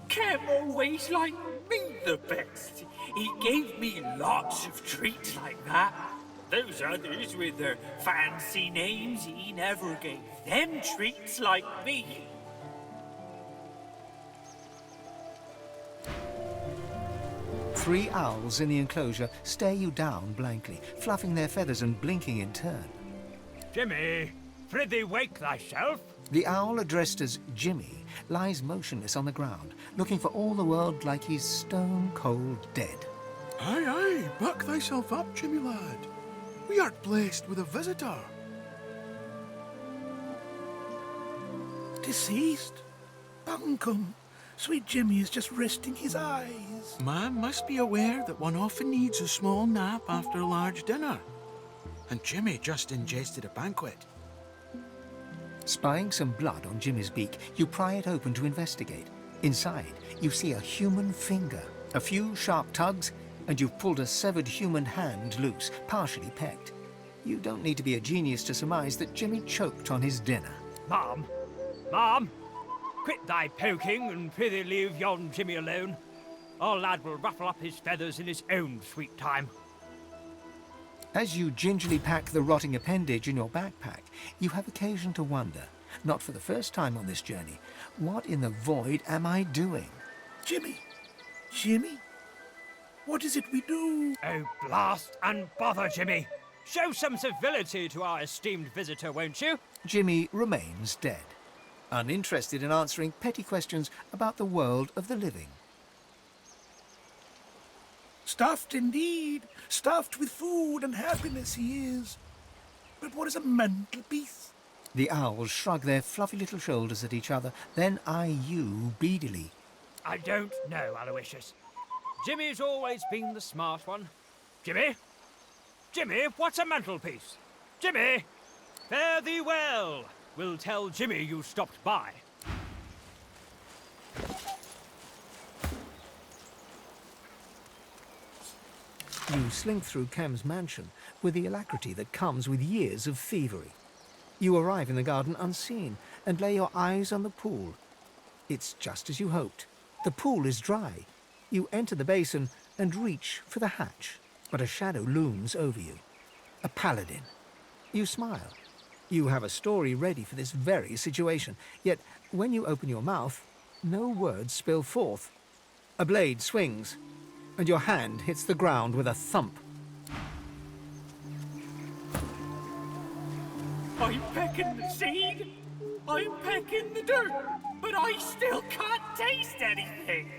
Cam always liked me the best. He gave me lots of treats like that. Those others with their fancy names, he never gave them treats like me.
Three owls in the enclosure stare you down blankly, fluffing their feathers and blinking in turn.
Jimmy, prithee wake thyself.
The owl addressed as Jimmy lies motionless on the ground, looking for all the world like he's stone cold dead.
Aye, aye, buck thyself up, Jimmy lad. We are blessed with a visitor.
Deceased? Bunkum. Sweet Jimmy is just resting his eyes.
Man must be aware that one often needs a small nap after a large dinner. And Jimmy just ingested a banquet.
Spying some blood on Jimmy's beak, you pry it open to investigate. Inside, you see a human finger. A few sharp tugs, and you've pulled a severed human hand loose, partially pecked. You don't need to be a genius to surmise that Jimmy choked on his dinner.
Mom! Mom! Quit thy poking and prithee leave yon Jimmy alone. Our lad will ruffle up his feathers in his own sweet time.
As you gingerly pack the rotting appendage in your backpack, you have occasion to wonder, not for the first time on this journey, what in the void am I doing?
Jimmy! Jimmy? What is it we do?
Oh, blast and bother, Jimmy! Show some civility to our esteemed visitor, won't you?
Jimmy remains dead, uninterested in answering petty questions about the world of the living.
Stuffed indeed. Stuffed with food and happiness he is. But what is a mantelpiece?
The owls shrug their fluffy little shoulders at each other, then eye you beadily.
I don't know, Aloysius. Jimmy's always been the smart one. Jimmy? Jimmy, what's a mantelpiece? Jimmy! Fare thee well. We'll tell Jimmy you stopped by.
You slink through Kem's mansion with the alacrity that comes with years of thievery. You arrive in the garden unseen and lay your eyes on the pool. It's just as you hoped. The pool is dry. You enter the basin and reach for the hatch, but a shadow looms over you. A paladin. You smile. You have a story ready for this very situation, yet when you open your mouth, no words spill forth. A blade swings, and your hand hits the ground with a thump.
I'm pecking the seed, I'm pecking the dirt, but I still can't taste anything.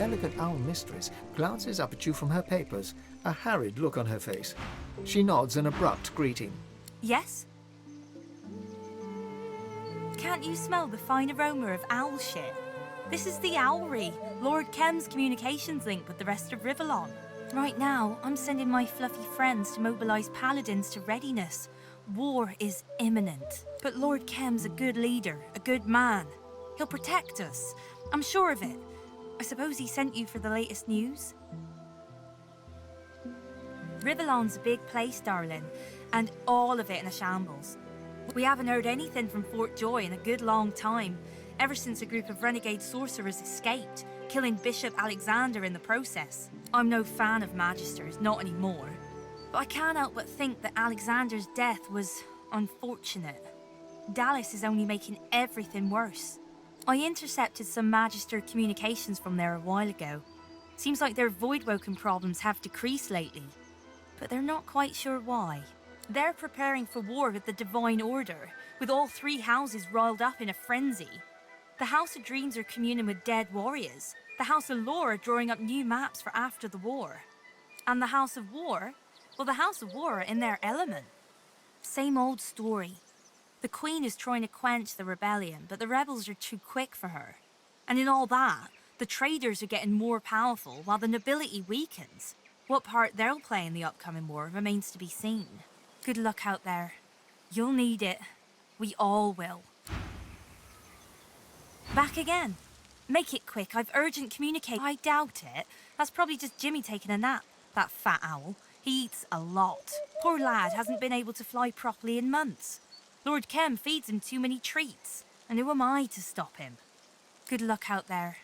elegant owl mistress glances up at you from her papers, a harried look on her face. She nods an abrupt greeting.
Yes? Can't you smell the fine aroma of owl shit? This is the Owlry, Lord Kem's communications link with the rest of Rivellon. Right now, I'm sending my fluffy friends to mobilise paladins to readiness. War is imminent. But Lord Kem's a good leader, a good man. He'll protect us. I'm sure of it. I suppose he sent you for the latest news? Rivellon's a big place, darling, and all of it in a shambles. We haven't heard anything from Fort Joy in a good long time, ever since a group of renegade sorcerers escaped, killing Bishop Alexander in the process. I'm no fan of Magisters, not anymore. But I can't help but think that Alexander's death was unfortunate. Dallas is only making everything worse. I intercepted some Magister communications from there a while ago. Seems like their Voidwoken problems have decreased lately, but they're not quite sure why. They're preparing for war with the Divine Order, with all three houses riled up in a frenzy. The House of Dreams are communing with dead warriors. The House of Lore are drawing up new maps for after the war. And the House of War? Well, the House of War are in their element. Same old story. The Queen is trying to quench the rebellion, but the rebels are too quick for her. And in all that, the traders are getting more powerful while the nobility weakens. What part they'll play in the upcoming war remains to be seen. Good luck out there. You'll need it. We all will. Back again. Make it quick, I've urgent communicate. I doubt it. That's probably just Jimmy taking a nap. That fat owl. He eats a lot. Poor lad hasn't been able to fly properly in months. Lord Kem feeds him too many treats. And who am I to stop him? Good luck out there.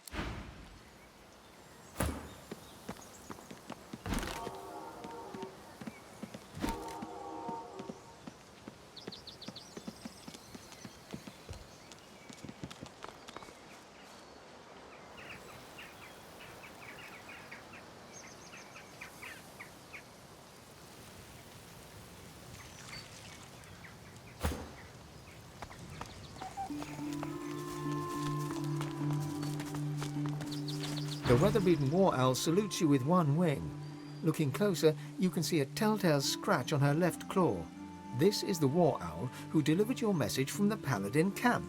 The weather-beaten war owl salutes you with one wing. Looking closer, you can see a telltale scratch on her left claw. This is the war owl who delivered your message from the Paladin camp.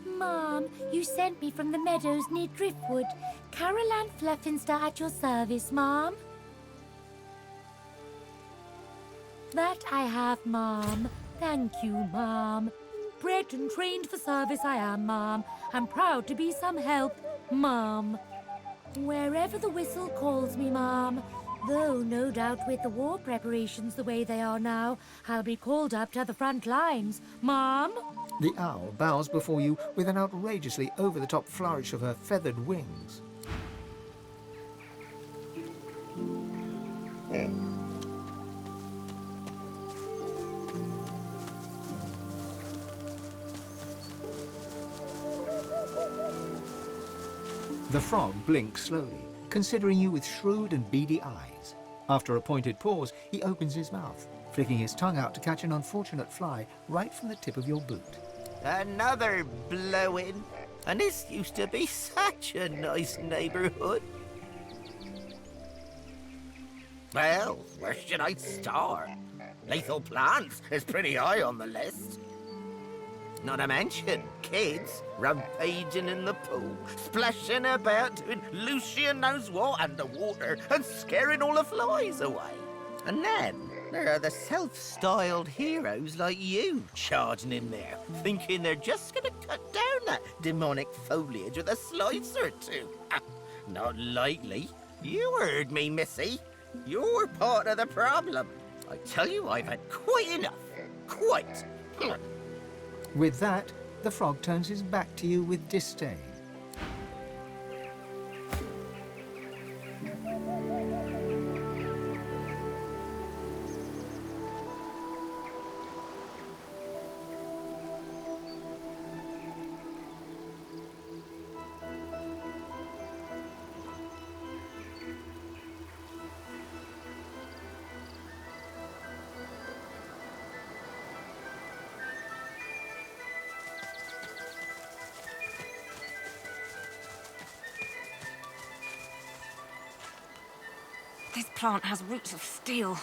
Mom, you sent me from the meadows near Driftwood. Caroline Fluffinster at your service, Mom. That I have, Mom. Thank you, Mom. Bred and trained for service I am, Mom. I'm proud to be some help, Mom. Wherever the whistle calls me, Mom. Though, no doubt, with the war preparations the way they are now, I'll be called up to the front lines, Mom.
The owl bows before you with an outrageously over-the-top flourish of her feathered wings. The frog blinks slowly, considering you with shrewd and beady eyes. After a pointed pause, he opens his mouth, flicking his tongue out to catch an unfortunate fly right from the tip of your boot.
Another blowing. And this used to be such a nice neighborhood. Well, where should I start? Lethal plants is pretty high on the list. Not to mention kids rampaging in the pool, splashing about, doing Lucian knows what underwater and scaring all the flies away. And then there are the self-styled heroes like you charging in there, thinking they're just gonna cut down that demonic foliage with a slice or two. Not likely. You heard me, Missy. You're part of the problem. I tell you, I've had quite enough. Quite.
With that, the frog turns his back to you with disdain.
This plant has roots of steel.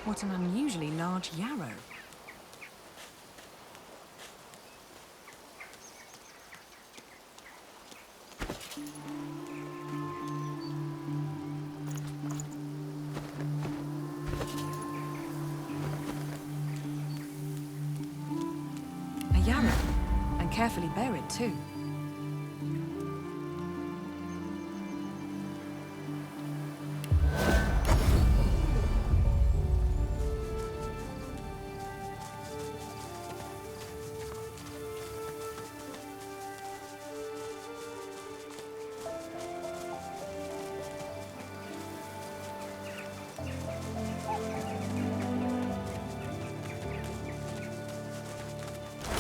What an unusually large yarrow. A yarrow, and carefully buried too.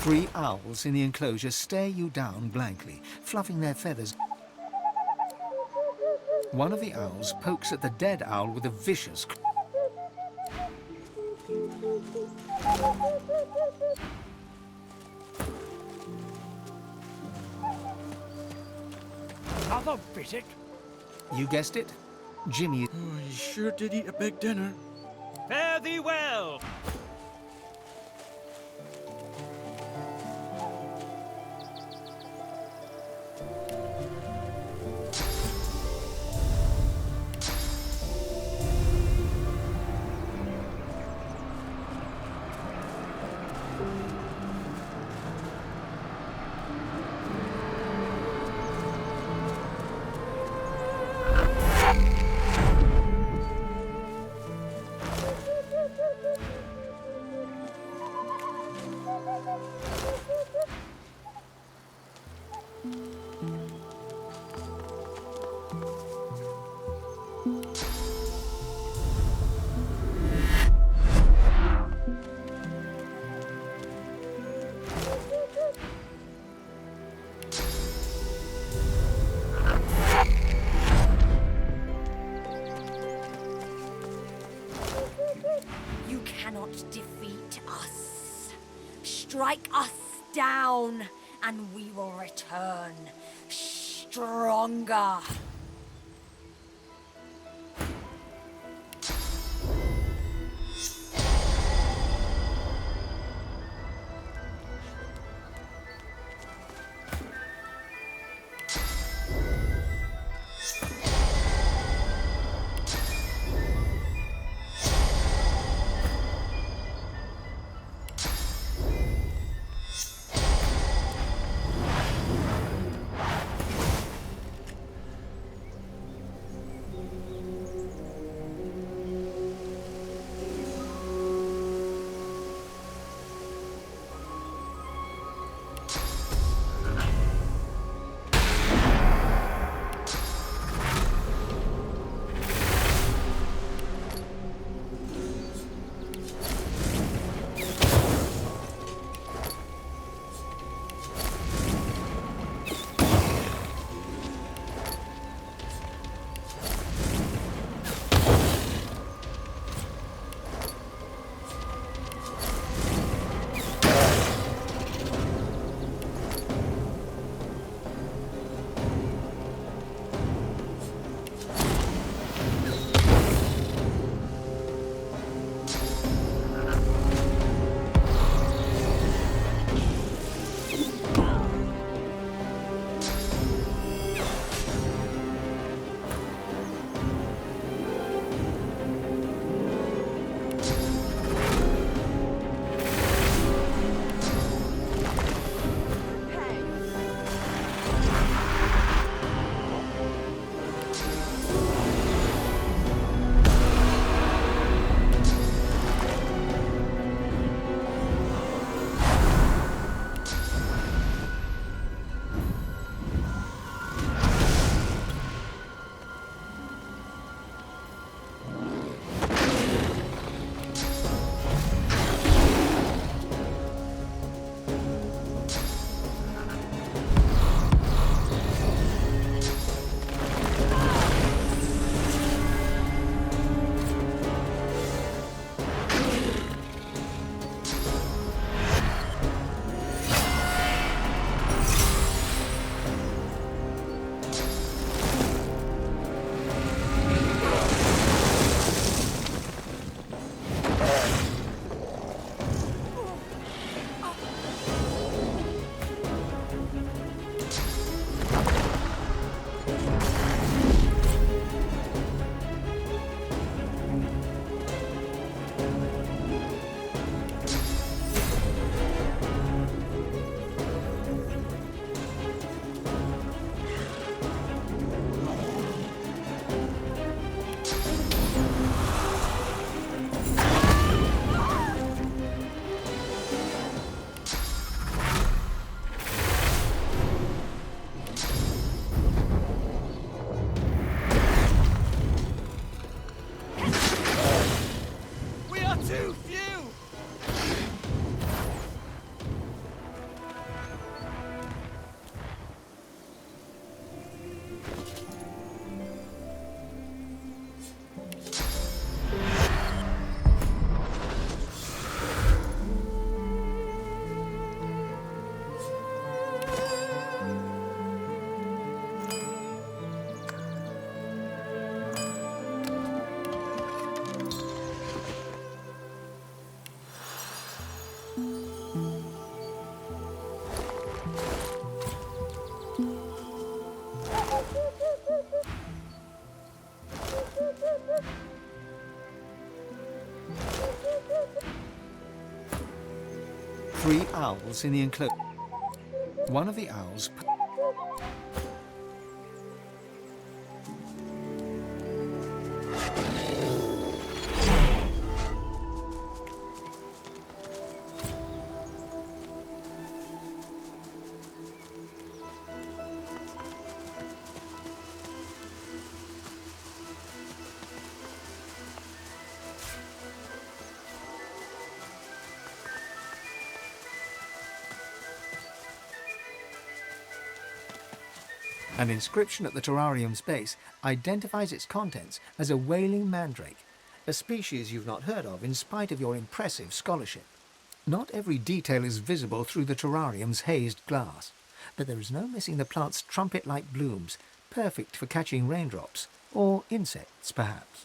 Three owls in the enclosure stare you down blankly, fluffing their feathers. One of the owls pokes at the dead owl with a vicious
Another visit?
You guessed it, Jimmy.
Oh, he sure did eat a big dinner.
Fare thee well!
You cannot defeat us. Strike us down, and we will return stronger.
3 owls in the enclosure. One of the owls... An inscription at the terrarium's base identifies its contents as a wailing mandrake, a species you've not heard of in spite of your impressive scholarship. Not every detail is visible through the terrarium's hazed glass, but there is no missing the plant's trumpet-like blooms, perfect for catching raindrops, or insects, perhaps.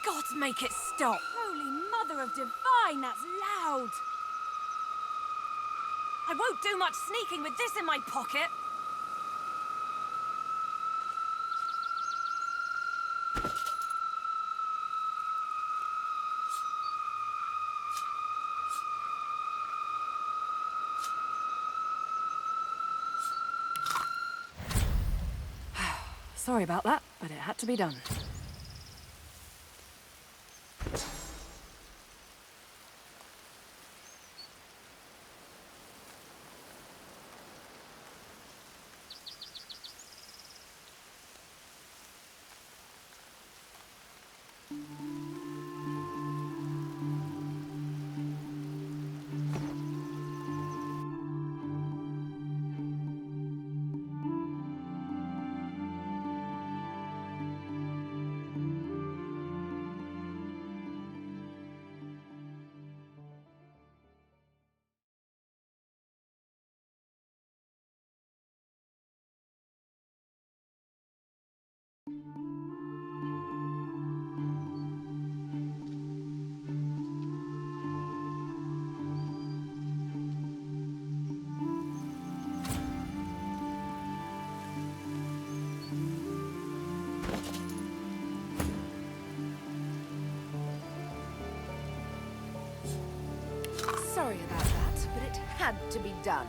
God, make it stop!
Holy Mother of Divine, that's loud!
I won't do much sneaking with this in my pocket.
Sorry about that, but it had to be done.
Sorry about that, but it had to be done.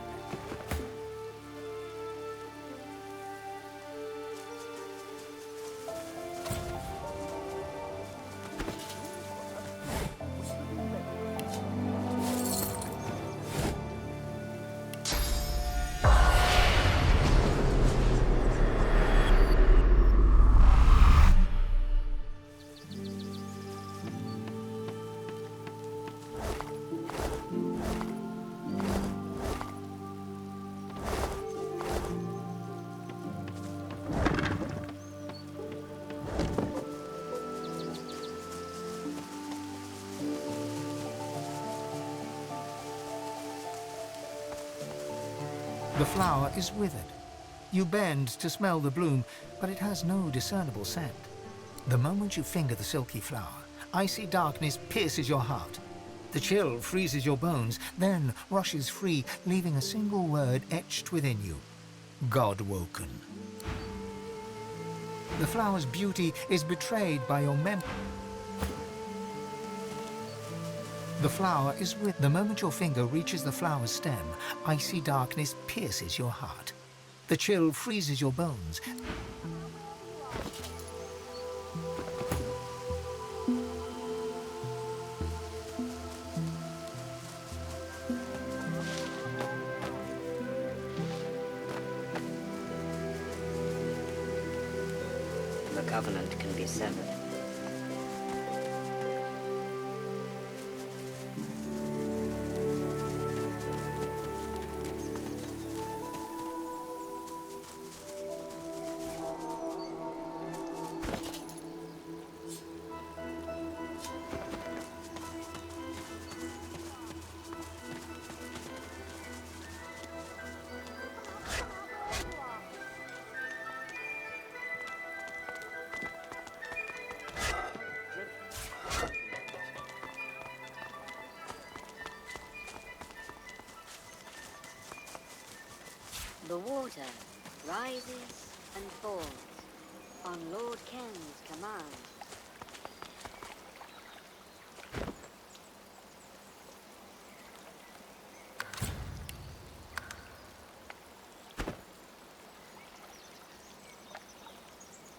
The flower is withered. You bend to smell the bloom, but it has no discernible scent. The moment you finger the silky flower, icy darkness pierces your heart. The chill freezes your bones, then rushes free, leaving a single word etched within you: God-woken. The flower's beauty is betrayed by your memory. The flower is with. The moment your finger reaches the flower's stem, icy darkness pierces your heart. The chill freezes your bones.
The covenant can be severed. The water rises and falls on Lord Ken's command.